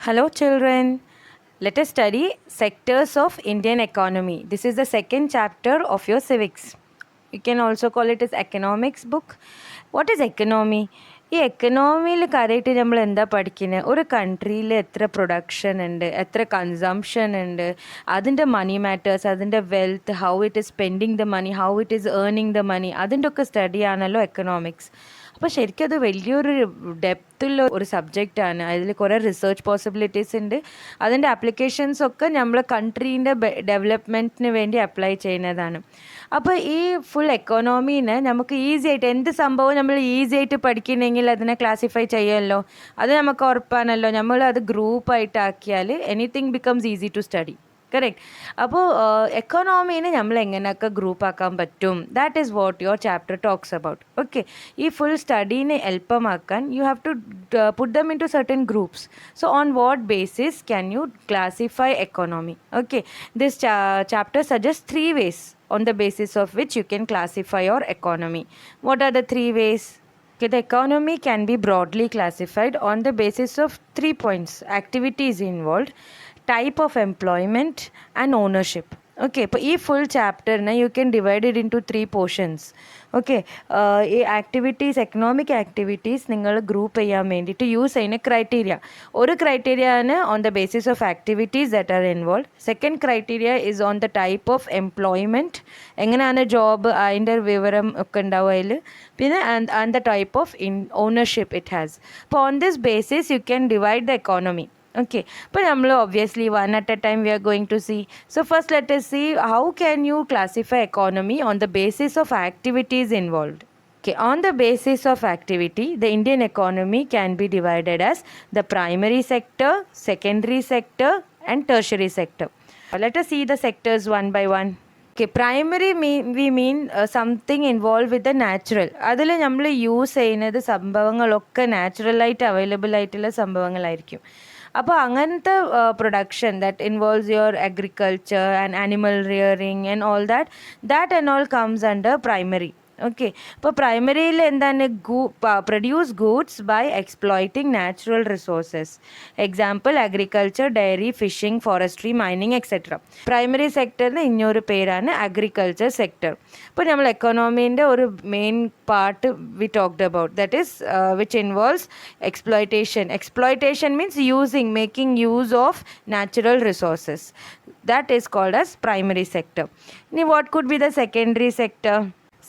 Hello, children. Let us study sectors of Indian economy. This is the second chapter of your civics. You can also call it as economics book. What is economy? ഈ എക്കണോമിയിൽ കാര്യമായിട്ട് നമ്മൾ എന്താ പഠിക്കുന്നത്, ഒരു കൺട്രിയിൽ എത്ര production ഉണ്ട്, എത്ര consumption ഉണ്ട്, അതിൻ്റെ മണി മാറ്റേഴ്സ്, അതിൻ്റെ wealth, how it is spending the money, how it is earning the money, അതിൻ്റെ ഒക്കെ സ്റ്റഡി ആണല്ലോ എക്കണോമിക്സ്. അപ്പോൾ ശരിക്കും അത് വലിയൊരു ഡെപ്തുള്ള ഒരു സബ്ജക്റ്റാണ്. അതിൽ കുറേ റിസർച്ച് പോസിബിലിറ്റീസ് ഉണ്ട്. അതിൻ്റെ ആപ്ലിക്കേഷൻസ് ഒക്കെ നമ്മൾ കൺട്രീൻ്റെ ഡെവലപ്മെൻറ്റിന് വേണ്ടി അപ്ലൈ ചെയ്യുന്നതാണ്. അപ്പോൾ ഈ ഫുൾ എക്കോണമീനെ നമുക്ക് ഈസി ആയിട്ട് എന്ത് സംഭവം നമ്മൾ ഈസി ആയിട്ട് പഠിക്കണമെങ്കിൽ അതിനെ ക്ലാസിഫൈ ചെയ്യുമല്ലോ. അത് നമുക്ക് ഉറപ്പാണല്ലോ. നമ്മൾ അത് ഗ്രൂപ്പായിട്ടാക്കിയാൽ anything becomes easy to study. Correct. അപ്പോൾ എക്കോണമീനെ നമ്മൾ എങ്ങനെയൊക്കെ ഗ്രൂപ്പ് ആക്കാൻ പറ്റും, that is what your chapter talks about. Okay, ഈ ഫുൾ സ്റ്റഡീനെ എളുപ്പമാക്കാൻ you have to put them into certain groups. So on what basis can you classify economy? Okay, this chapter suggests 3 ways on the basis of which you can classify your economy. What are the 3 ways? Okay, the economy can be broadly classified on the basis of 3 points: activities involved, type of employment, and ownership. Okay, അപ്പോൾ ഈ full ചാപ്റ്ററിനെ you can divide it into 3 portions. Okay, ഈ activities, economic activities നിങ്ങൾ group ചെയ്യാൻ വേണ്ടിയിട്ട് use ചെയ്യുന്ന criteria, ഒരു criteria ആണ് on the basis of activities that are involve. Second criteria is on the type of employment, എങ്ങനെയാണ് job, അതിൻ്റെ വിവരം ഒക്കെ ഉണ്ടാവും അതിൽ. പിന്നെ and the type of ownership it has. അപ്പോൾ on this basis you can divide the economy. Okay, but obviously one at a time we are going to see. So first let us see how can you classify economy on the basis of activities involved. Okay, on the basis of activity, the Indian economy can be divided as the primary sector, secondary sector, and tertiary sector. Let us see the sectors one by one. Okay, primary we mean something involved with the natural. അതിൽ നമ്മൾ use ചെയ്യുന്നത് സംഭവങ്ങളൊക്കെ നാച്ചുറലായിട്ട് available ആയിട്ടുള്ള സംഭവങ്ങളായിരിക്കും. അപ്പോൾ അങ്ങനത്തെ production that involves your agriculture and animal rearing and all that and all comes under primary. Okay, അപ്പോൾ പ്രൈമറിയിൽ എന്താണ്, produce goods by exploiting natural resources. Example agriculture, dairy, fishing, forestry, mining etcetera. Primary സെക്ടറിന് ഇനിയൊരു പേരാണ് agriculture sector. ഇപ്പോൾ നമ്മൾ എക്കോണമീൻ്റെ ഒരു main part we talked about, that is which involves exploitation. Exploitation means making use of natural resources. That is called as primary sector. Now what could be the secondary sector?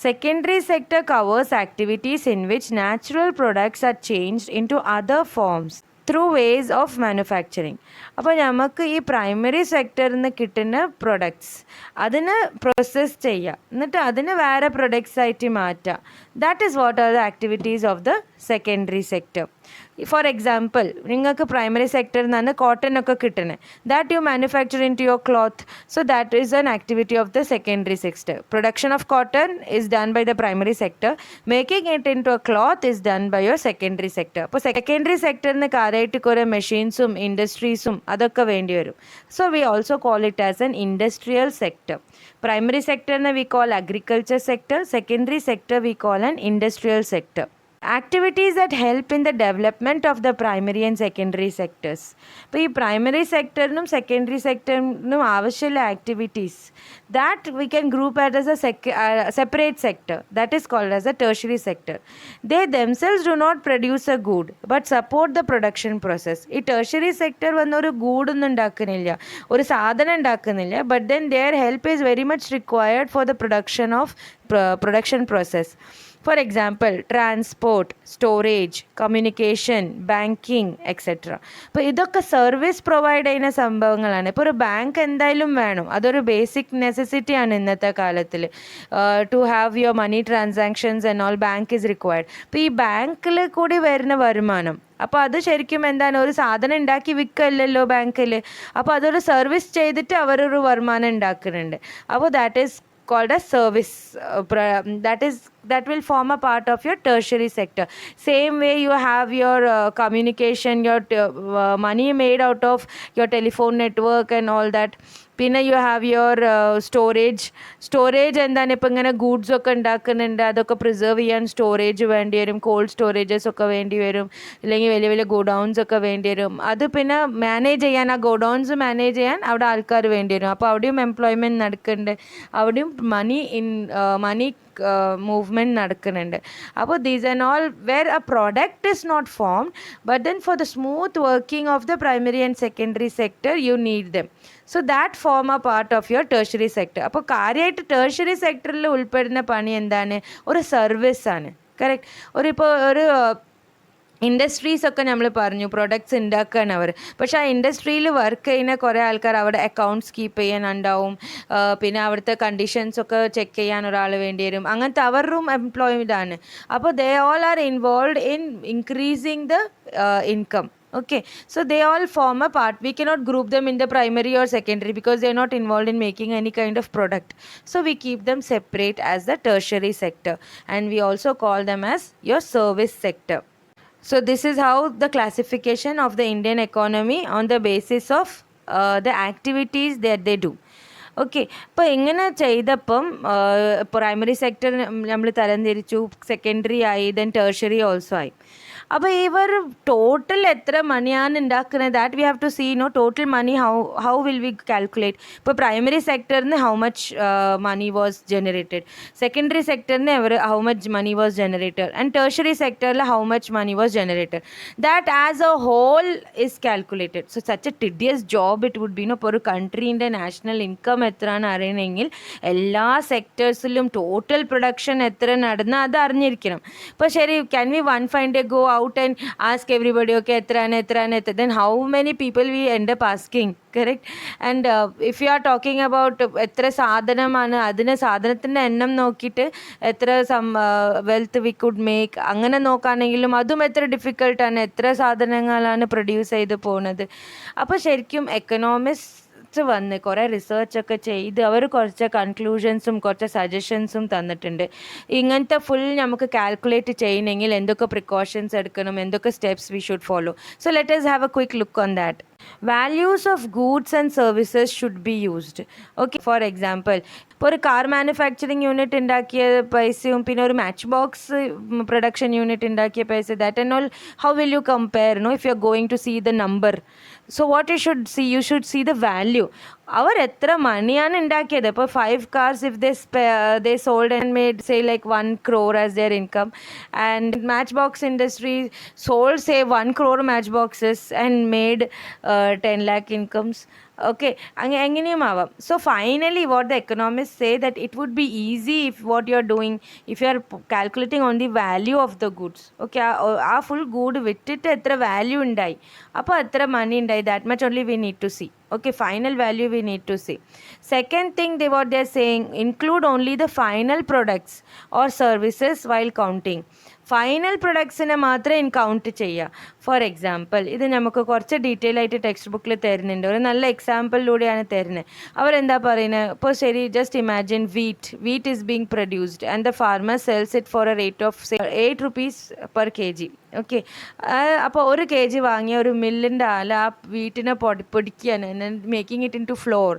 Secondary sector covers activities in which natural products are changed into other forms through ways of manufacturing. അപ്പോൾ നമുക്ക് ഈ primary സെക്ടറിൽ നിന്ന് കിട്ടുന്ന products അതിന് process ചെയ്യുക, എന്നിട്ട് അതിന് വേറെ പ്രൊഡക്ട്സ് ആയിട്ട് മാറ്റുക. That is what are the activities of the secondary sector. For example, നിങ്ങൾക്ക് പ്രൈമറി സെക്ടറിൽ നിന്നാണ് കോട്ടൺ ഒക്കെ കിട്ടുന്നത്. That you manufacture into your cloth. So that is an activity of the secondary sector. Production of cotton is done by the primary sector. Making it into a cloth is done by your secondary sector. അപ്പോൾ secondary സെക്ടറിന് കാര്യമായിട്ട് കുറേ മെഷീൻസും ഇൻഡസ്ട്രീസും അതൊക്കെ വേണ്ടി വരും. So we also call it as an industrial sector. Primary sector we call agriculture sector, secondary sector we call an industrial sector. Activities that help in the development of the primary and secondary sectors. ഇപ്പോൾ ഈ primary സെക്ടറിനും secondary സെക്ടറിനും ആവശ്യമുള്ള activities that we can group it as a separate sector, that is called as a tertiary sector. They themselves do not produce a good but support the production process. ഈ tertiary sector വന്നൊരു ഗൂഡൊന്നും ഉണ്ടാക്കുന്നില്ല, ഒരു സാധനം ഉണ്ടാക്കുന്നില്ല, but then their help is very much required for the production process. For example, transport, storage, communication, banking, etc. അപ്പോൾ ഇതൊക്കെ service provide ചെയ്യുന്ന സംഭവങ്ങളാണ്. ഇപ്പോൾ ഒരു ബാങ്ക് എന്തായാലും വേണം, അതൊരു ബേസിക് നെസസിറ്റിയാണ് ഇന്നത്തെ കാലത്തിൽ. To have your money transactions and all bank is required. അപ്പോൾ ഈ ബാങ്കിൽ കൂടി വരുന്ന വരുമാനം, അപ്പോൾ അത് ശരിക്കും എന്താണ്, ഒരു സാധനം ഉണ്ടാക്കി വിൽക്കല്ലോ ബാങ്കിൽ. അപ്പോൾ അതൊരു സർവീസ് ചെയ്തിട്ട് അവരൊരു വരുമാനം ഉണ്ടാക്കുന്നുണ്ട്. അപ്പോൾ that is called as service, that is that will form a part of your tertiary sector. Same way you have your communication, your money made out of your telephone network and all that. പിന്നെ you have your storage എന്താണ് ഇപ്പം ഇങ്ങനെ goods ഒക്കെ ഉണ്ടാക്കുന്നുണ്ട്, അതൊക്കെ preserve ചെയ്യാൻ storage വേണ്ടി വരും, കോൾഡ് സ്റ്റോറേജസ് ഒക്കെ വേണ്ടി വരും, ഇല്ലെങ്കിൽ വലിയ വലിയ ഗോഡൗൺസ് ഒക്കെ വേണ്ടി വരും. അത് പിന്നെ മാനേജ് ചെയ്യാൻ, ആ ഗോഡൗൺസ് മാനേജ് ചെയ്യാൻ അവിടെ ആൾക്കാർ വേണ്ടി വരും. അപ്പോൾ അവിടെയും എംപ്ലോയ്മെൻറ്റ് നടക്കുന്നുണ്ട്, അവിടെയും മണി മൂവ്മെൻറ്റ് നടക്കുന്നുണ്ട്. അപ്പോൾ these and all where a product is not formed, but then for the smooth working of the primary and secondary sector you need them. So that form a part of your tertiary sector. അപ്പോൾ കാര്യമായിട്ട് tertiary സെക്ടറിൽ ഉൾപ്പെടുന്ന പണി എന്താണ്? ഒരു സർവീസാണ്. Correct. ഇപ്പോൾ ഒരു ഇൻഡസ്ട്രീസ് ഒക്കെ നമ്മൾ പറഞ്ഞു പ്രൊഡക്ട്സ് ഉണ്ടാക്കുകയാണ് അവർ. പക്ഷേ ആ ഇൻഡസ്ട്രിയിൽ വർക്ക് ചെയ്യുന്ന കുറേ ആൾക്കാർ അവിടെ അക്കൗണ്ട്സ് കീപ്പ് ചെയ്യാനുണ്ടാവും, പിന്നെ അവിടുത്തെ കണ്ടീഷൻസൊക്കെ ചെക്ക് ചെയ്യാൻ ഒരാൾ വേണ്ടി വരും. അങ്ങനത്തെ അവരും എംപ്ലോയ്മെൻ്റ് ആണ്. അപ്പോൾ they all are involve in increasing the income. Okay, so they all form a part. We cannot group them in the primary or secondary because they are not involved in making any kind of product. So we keep them separate as the tertiary sector, and we also call them as your service sector. So this is how the classification of the Indian economy on the basis of the activities that they do. Okay. ഇപ്പോൾ ഇങ്ങനെ ചെയ്തപ്പം primary sector നമ്മൾ തരംതിരിച്ചു, secondary ആയി, then tertiary also ആയി. അപ്പോൾ ഇവർ total എത്ര മണിയാണ് ഉണ്ടാക്കുന്നത്, that we have to see. Total money how will we calculate? ഇപ്പോൾ പ്രൈമറി സെക്ടറിന് how much money was generated, secondary സെക്ടറിന് how much money was generated, and tertiary സെക്ടറിൽ how much money was generated. That as a whole is calculated. So such a tedious job it would be. ഇപ്പോൾ ഒരു കൺട്രീൻ്റെ national income എത്രയാണ് അറിയണമെങ്കിൽ എല്ലാ സെക്ടേഴ്സിലും total production എത്ര നടന്നാൽ അത് അറിഞ്ഞിരിക്കണം. ഇപ്പോൾ ശരി, can we one find A go out and ask everybody, okay, എത്രയാണ്, then how many people we end up asking? Correct. And if you are talking about എത്ര സാധനമാണ്, അതിന് സാധനത്തിൻ്റെ എണ്ണം നോക്കിയിട്ട് എത്ര വെൽത്ത് വി കുഡ് മേക്ക്, അങ്ങനെ നോക്കുകയാണെങ്കിലും അതും എത്ര ഡിഫിക്കൽട്ടാണ്, എത്ര സാധനങ്ങളാണ് പ്രൊഡ്യൂസ് ചെയ്ത് പോകുന്നത്. അപ്പോൾ ശരിക്കും എക്കണോമിസ്റ്റ് വന്ന് കുറേ റിസർച്ചൊക്കെ ചെയ്ത് അവർ കുറച്ച് കൺക്ലൂഷൻസും കുറച്ച് സജഷൻസും തന്നിട്ടുണ്ട്. ഇങ്ങനത്തെ ഫുൾ നമുക്ക് കാൽക്കുലേറ്റ് ചെയ്യണമെങ്കിൽ എന്തൊക്കെ പ്രിക്കോഷൻസ് എടുക്കണം, എന്തൊക്കെ steps we should follow. So let us have a quick look on that. Values of goods and services should be used. Okay, for example, ഇപ്പോൾ ഒരു കാർ മാനുഫാക്ചറിങ് യൂണിറ്റ് ഉണ്ടാക്കിയ പൈസയും പിന്നെ ഒരു മാച്ച് ബോക്സ് പ്രൊഡക്ഷൻ യൂണിറ്റ് ഉണ്ടാക്കിയ പൈസ, that and all how will you compare if you are going to see the number? So what you should see the value. അവർ എത്ര മണിയാണ് ഉണ്ടാക്കിയത്. ഇപ്പോൾ 5 cars if they sold and made say like 1 crore as their income, and matchbox industry sold say 1 crore matchboxes and made 10 lakh incomes. Okay, എങ്ങനെയും ആവാം. So finally what the economist say that it would be easy if what you are doing, if you are calculating on the value of the goods. Okay, ആ full good വിറ്റിട്ട് എത്ര value ഉണ്ടായി, അപ്പോൾ എത്ര money ഉണ്ടായി, that much only we need to see. Okay, final value we need to see. Second thing, what they are saying, include only the final products or services while counting. Final പ്രൊഡക്ട്സിനെ മാത്രമേ count ചെയ്യുക. For example, ഇത് നമുക്ക് കുറച്ച് detail ആയിട്ട് text ബുക്കിൽ തരുന്നുണ്ട്, ഒരു നല്ല എക്സാമ്പിളിലൂടെയാണ് തരുന്നത്. അവരെന്താ പറയുന്നത്? ഇപ്പോൾ ശരി, just imagine wheat is being produced and the farmer sells it for a rate of 8 rupees per kg. Okay, അപ്പോൾ 1 kg വാങ്ങിയ ഒരു മില്ലിൻ്റെ ആൾ ആ വീട്ടിനെ പൊടിക്കുകയാണ്, making it into flour.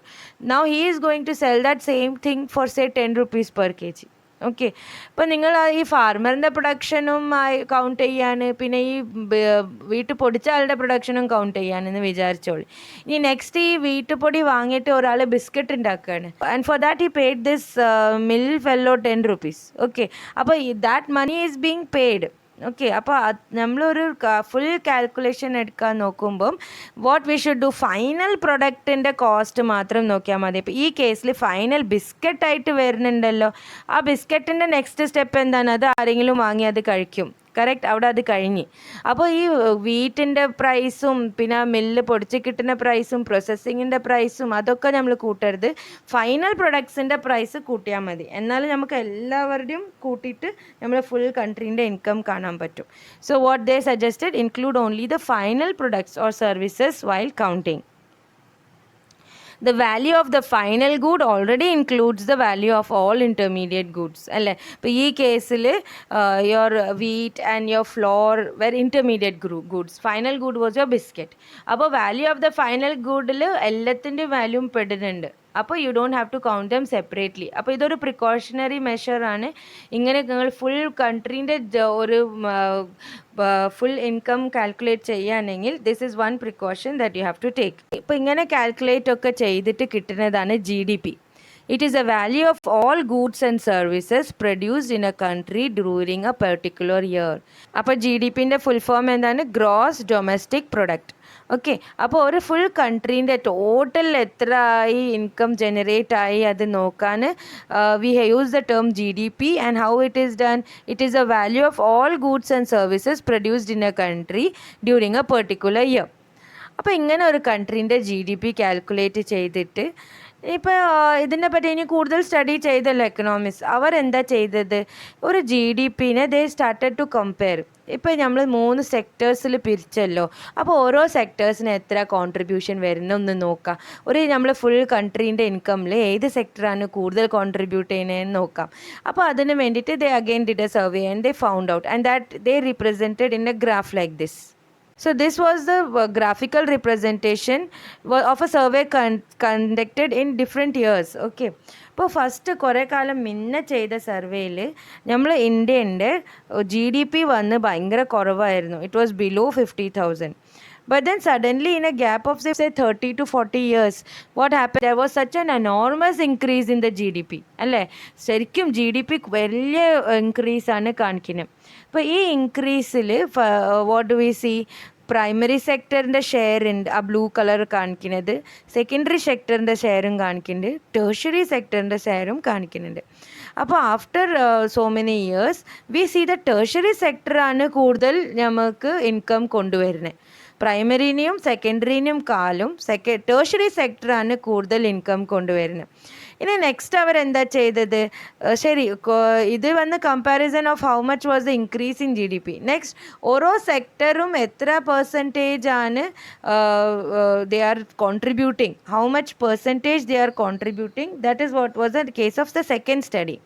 Now he is going to sell that same thing for say 10 rupees per kg. Okay, ഇപ്പോൾ നിങ്ങൾ ഈ ഫാർമറിൻ്റെ പ്രൊഡക്ഷനും കൗണ്ട് ചെയ്യാണ്, പിന്നെ ഈ വീട്ടു പൊടിച്ച ആളുടെ പ്രൊഡക്ഷനും കൗണ്ട് ചെയ്യാനെന്ന് വിചാരിച്ചോളൂ. ഇനി നെക്സ്റ്റ് ഈ വീട്ടുപൊടി വാങ്ങിയിട്ട് ഒരാൾ ബിസ്ക്കറ്റ് ഉണ്ടാക്കുകയാണ്, and for that he paid this mill fellow 10 rupees. Okay, അപ്പോൾ that money is being paid. Okay, അപ്പോൾ നമ്മളൊരു ഫുൾ കാൽക്കുലേഷൻ എടുക്കാൻ നോക്കുമ്പം what we should do, final പ്രൊഡക്റ്റിൻ്റെ കോസ്റ്റ് മാത്രം നോക്കിയാൽ മതി. ഇപ്പോൾ ഈ കേസിൽ ഫൈനൽ ബിസ്ക്കറ്റായിട്ട് വരുന്നുണ്ടല്ലോ, ആ ബിസ്ക്കറ്റിൻ്റെ നെക്സ്റ്റ് സ്റ്റെപ്പ് എന്താണ്? അത് ആരെങ്കിലും വാങ്ങി അത് കഴിക്കും. കറക്റ്റ്, അവിടെ അത് കഴിഞ്ഞ്. അപ്പോൾ ഈ വീറ്റിൻ്റെ പ്രൈസും പിന്നെ മില്ല് പൊടിച്ച് കിട്ടുന്ന പ്രൈസും പ്രോസസ്സിങ്ങിൻ്റെ പ്രൈസും അതൊക്കെ നമ്മൾ കൂട്ടരുത്, ഫൈനൽ പ്രൊഡക്ട്സിൻ്റെ പ്രൈസ് കൂട്ടിയാൽ മതി. എന്നാലും നമുക്ക് എല്ലാവരുടെയും കൂട്ടിയിട്ട് നമ്മൾ ഫുൾ കൺട്രീൻ്റെ ഇൻകം കാണാൻ പറ്റും. So what they suggested, include only the final products or services while counting. the value of the final good already includes the value of all intermediate goods. അല്ലേ? ഇപ്പോൾ ഈ കേസിൽ your wheat and your flour were intermediate goods. Final good was your biscuit. അപ്പോൾ value of the final ഗുഡിൽ എല്ലാത്തിൻ്റെ വാല്യൂം പെടുന്നുണ്ട്. അപ്പോൾ you don't have to count them separately. അപ്പോൾ ഇതൊരു പ്രിക്കോഷണറി മെഷറാണ്. ഇങ്ങനെ നിങ്ങൾ ഫുൾ കൺട്രീൻ്റെ ഒരു ഫുൾ ഇൻകം കാൽക്കുലേറ്റ് ചെയ്യുകയാണെങ്കിൽ this is one precaution that you have to take. ഇപ്പോൾ ഇങ്ങനെ കാൽക്കുലേറ്റ് ഒക്കെ ചെയ്തിട്ട് കിട്ടുന്നതാണ് GDP. It is a value of all goods and services produced in a country during a particular year. അപ്പോൾ GDPൻ്റെ full form എന്താണ്? Gross domestic product. Okay, അപ്പോൾ ഒരു full കൺട്രീൻ്റെ total എത്ര ആയി ഇൻകം ജനറേറ്റ് ആയി അത് നോക്കാൻ we use the term GDP. And how it is done? It is A value of all goods and services produced in A country during A particular year. അപ്പോൾ ഇങ്ങനെ ഒരു കൺട്രീൻ്റെ GDP calculate ചെയ്തിട്ട് ഇപ്പോൾ ഇതിനെ പറ്റി ഇനി കൂടുതൽ സ്റ്റഡി ചെയ്തല്ലോ എക്കണോമിക്സ്. അവരെന്താ ചെയ്തത്? ഒരു GDPനെ ദേ സ്റ്റാർട്ടഡ് ടു കമ്പയർ. ഇപ്പോൾ നമ്മൾ 3 സെക്ടേഴ്സിൽ പിരിച്ചല്ലോ. അപ്പോൾ ഓരോ സെക്ടേഴ്സിന് എത്ര കോൺട്രിബ്യൂഷൻ വരുന്ന ഒന്ന് നോക്കാം. നമ്മൾ ഫുൾ കൺട്രീൻ്റെ ഇൻകമിൽ ഏത് സെക്ടറാണ് കൂടുതൽ കോൺട്രിബ്യൂട്ട് ചെയ്യുന്നതെന്ന് നോക്കാം. അപ്പോൾ അതിന് വേണ്ടിയിട്ട് they again did a survey and they found out and that they represented in a graph like this. So this was the graphical representation of a survey conducted in different years. Okay. ഇപ്പോൾ first കുറേ കാലം മുന്നേ ചെയ്ത സർവേയിൽ നമ്മൾ ഇന്ത്യൻ്റെ GDP വന്ന് ഭയങ്കര കുറവായിരുന്നു. It was below 50,000. But then suddenly in a gap of say 30 to 40 years, what happened? There was such an enormous increase in the GDP. അല്ലേ? ശരിക്കും GDP വലിയ ഇൻക്രീസാണ് കാണിക്കുന്നത്. അപ്പോൾ ഈ ഇൻക്രീസിൽ what do we see? Primary സെക്ടറിൻ്റെ ഷെയർ ഉണ്ട്, ആ ബ്ലൂ കളർ കാണിക്കുന്നത്. സെക്കൻഡറി സെക്ടറിൻ്റെ ഷെയറും കാണിക്കുന്നുണ്ട്. ടേർഷ്യറി സെക്ടറിൻ്റെ ഷെയറും കാണിക്കുന്നുണ്ട്. അപ്പോൾ after so many years we see the tertiary സെക്ടറാണ് കൂടുതൽ നമുക്ക് ഇൻകം കൊണ്ടുവരുന്നത്. പ്രൈമറിനെയും സെക്കൻഡറിനെയും കാലും ടേർഷ്യറി സെക്ടറാണ് കൂടുതൽ ഇൻകം കൊണ്ടുവരുന്നത്. ഇനി നെക്സ്റ്റ് അവരെന്താ ചെയ്തത്? ശരി, ഇത് വന്ന് comparison of how much was the increase in GDP. Next ഓരോ സെക്ടറും എത്ര പെർസെൻറ്റേജ് ആണ് they are contributing, how much percentage they are contributing. That is what was the case of the second study.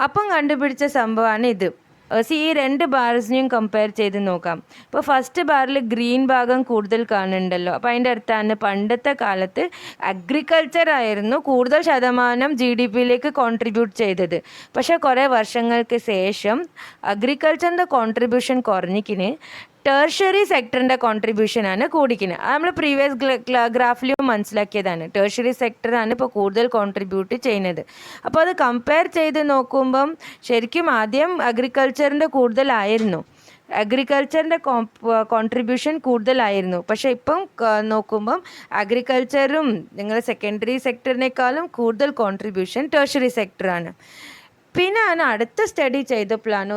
അപ്പം കണ്ടുപിടിച്ച സംഭവമാണ് ഇത്. ഈ 2 ബാർസിനെയും കമ്പയർ ചെയ്ത് നോക്കാം. ഇപ്പോൾ ഫസ്റ്റ് ബാറിൽ ഗ്രീൻ ഭാഗം കൂടുതൽ കാണുന്നുണ്ടല്ലോ. അപ്പോൾ അതിൻ്റെ അടുത്താണ് പണ്ടത്തെ കാലത്ത് അഗ്രികൾച്ചർ ആയിരുന്നു കൂടുതൽ ശതമാനം GDPയിലേക്ക് കോൺട്രിബ്യൂട്ട് ചെയ്തത്. പക്ഷേ കുറേ വർഷങ്ങൾക്ക് ശേഷം അഗ്രികൾച്ചറിൻ്റെ കോൺട്രിബ്യൂഷൻ കുറഞ്ഞിക്കിന് ടേർഷ്യറി സെക്ടറിൻ്റെ കോൺട്രിബ്യൂഷനാണ് കൂടിക്കുന്നത്. അത് നമ്മൾ പ്രീവിയസ് ഗ്രാഫിലും മനസ്സിലാക്കിയതാണ്. ടേർഷ്യറി സെക്ടറാണ് ഇപ്പോൾ കൂടുതൽ കോൺട്രിബ്യൂട്ട് ചെയ്യുന്നത്. അപ്പോൾ അത് കമ്പയർ ചെയ്ത് നോക്കുമ്പം ശരിക്കും ആദ്യം അഗ്രികൾച്ചറിൻ്റെ കൂടുതലായിരുന്നു, അഗ്രികൾച്ചറിൻ്റെ കോൺട്രിബ്യൂഷൻ കൂടുതലായിരുന്നു. പക്ഷേ ഇപ്പം നോക്കുമ്പം അഗ്രികൾച്ചറും നിങ്ങൾ സെക്കൻഡറി സെക്ടറിനേക്കാളും കൂടുതൽ കോൺട്രിബ്യൂഷൻ ടേർഷ്യറി സെക്ടറാണ്. പിന്നെ അടുത്ത സ്റ്റഡി ചെയ്തപ്പോഴാണ്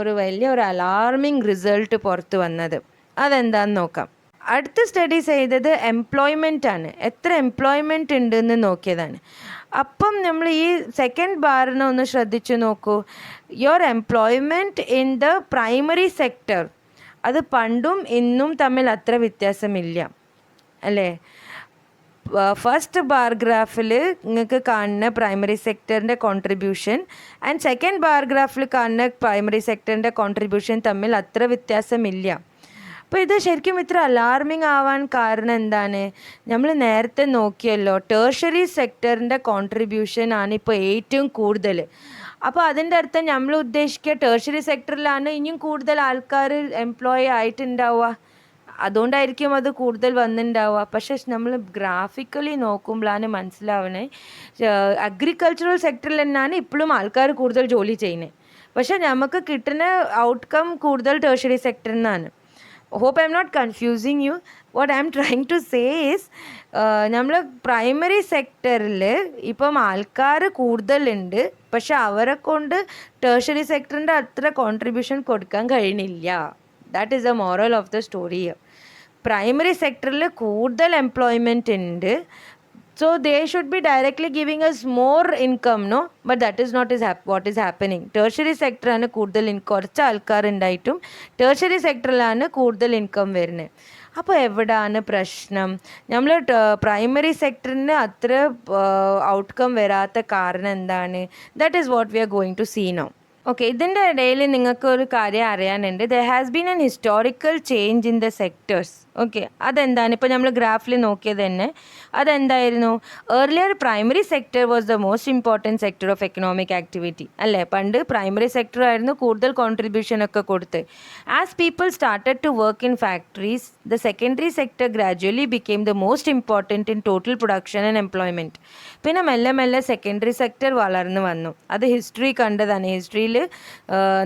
ഒരു അലാർമിങ് റിസൾട്ട് പുറത്ത് വന്നത്. അതെന്താണെന്ന് നോക്കാം. അടുത്ത സ്റ്റഡി ചെയ്തത് എംപ്ലോയ്മെൻ്റ് ആണ്. എത്ര എംപ്ലോയ്മെൻറ്റ് ഉണ്ടെന്ന് നോക്കിയതാണ്. അപ്പം നമ്മൾ ഈ സെക്കൻഡ് ബാറിനെ ഒന്ന് ശ്രദ്ധിച്ചു നോക്കൂ. Your employment in the primary sector, അത് പണ്ടും ഇന്നും തമ്മിൽ അത്ര വ്യത്യാസമില്ല അല്ലേ? ഫസ്റ്റ് ബാർ ഗ്രാഫിൽ നിങ്ങൾക്ക് കാണുന്ന പ്രൈമറി സെക്ടറിൻ്റെ കോൺട്രിബ്യൂഷൻ ആൻഡ് സെക്കൻഡ് ബാർ ഗ്രാഫിൽ കാണുന്ന പ്രൈമറി സെക്ടറിൻ്റെ കോൺട്രിബ്യൂഷൻ തമ്മിൽ അത്ര വ്യത്യാസമില്ല. അപ്പോൾ ഇത് ശരിക്കും ഇത്ര അലാർമിങ് ആവാൻ കാരണം എന്താണ്? നമ്മൾ നേരത്തെ നോക്കിയല്ലോ, ടേർഷ്യറി സെക്ടറിൻ്റെ കോൺട്രിബ്യൂഷൻ ആണ് ഇപ്പോൾ ഏറ്റവും കൂടുതൽ. അപ്പോൾ അതിൻ്റെ അർത്ഥം നമ്മൾ ഉദ്ദേശിക്കുക ടേർഷ്യറി സെക്ടറിലാണ് ഇനിയും കൂടുതൽ ആൾക്കാർ എംപ്ലോയി ആയിട്ടുണ്ടാവുക, അതുകൊണ്ടായിരിക്കും അത് കൂടുതൽ വന്നിട്ടുണ്ടാവുക. പക്ഷേ നമ്മൾ ഗ്രാഫിക്കലി നോക്കുമ്പോഴാണ് മനസ്സിലാവണേ അഗ്രികൾച്ചറൽ സെക്ടറിൽ തന്നെയാണ് ഇപ്പോഴും ആൾക്കാർ കൂടുതൽ ജോലി ചെയ്യുന്നത്. പക്ഷേ നമുക്ക് കിട്ടുന്ന ഔട്ട്കം കൂടുതൽ ടേർഷ്യറി സെക്ടറിൽ നിന്നാണ്. hope I'm not confusing you. What I'm trying to say is നമ്മൾ പ്രൈമറി സെക്ടറിൽ ഇപ്പം ആൾക്കാർ കൂടുതലുണ്ട്, പക്ഷെ അവരെ കൊണ്ട് ടേർഷ്യറി സെക്ടറിൻ്റെ അത്ര കോൺട്രിബ്യൂഷൻ കൊടുക്കാൻ കഴിയണില്ല. That is the moral of the story. Primary സെക്ടറിൽ കൂടുതൽ എംപ്ലോയ്മെൻറ്റ് ഉണ്ട്, so they should be directly giving us more income, no? But that is not what is happening. Tertiary sector ആണ് കൂടുതൽ കുറച്ച് ആൾക്കാർ ഉണ്ടായിട്ടും ടേർഷ്യറി സെക്ടറിലാണ് കൂടുതൽ ഇൻകം വരുന്നത്. അപ്പോൾ എവിടാണ് പ്രശ്നം? നമ്മൾ പ്രൈമറി സെക്ടറിന് അത്ര ഔട്ട്കം വരാത്ത കാരണം എന്താണ്? That is what we are going to see now. Okay, ഇതിൻ്റെ ഇടയിൽ നിങ്ങൾക്ക് ഒരു കാര്യം അറിയാനുണ്ട്. There has been an historical change in the sectors. Okay, അതെന്താണ്? ഇപ്പോൾ നമ്മൾ ഗ്രാഫിൽ നോക്കിയത് തന്നെ അതെന്തായിരുന്നു? Earlier primary sector was the most important sector of economic activity അല്ലേ? പണ്ട് പ്രൈമറി സെക്ടർ ആയിരുന്നു കൂടുതൽ കോൺട്രിബ്യൂഷൻ ഒക്കെ കൊടുത്ത്. As people started to work in factories, the secondary sector gradually became the most important in total production and employment. പിന്നെ മെല്ലെ മെല്ലെ secondary sector വളർന്നു വന്നു. അത് ഹിസ്റ്ററി കണ്ടതാണ്, ഹിസ്റ്ററിയിൽ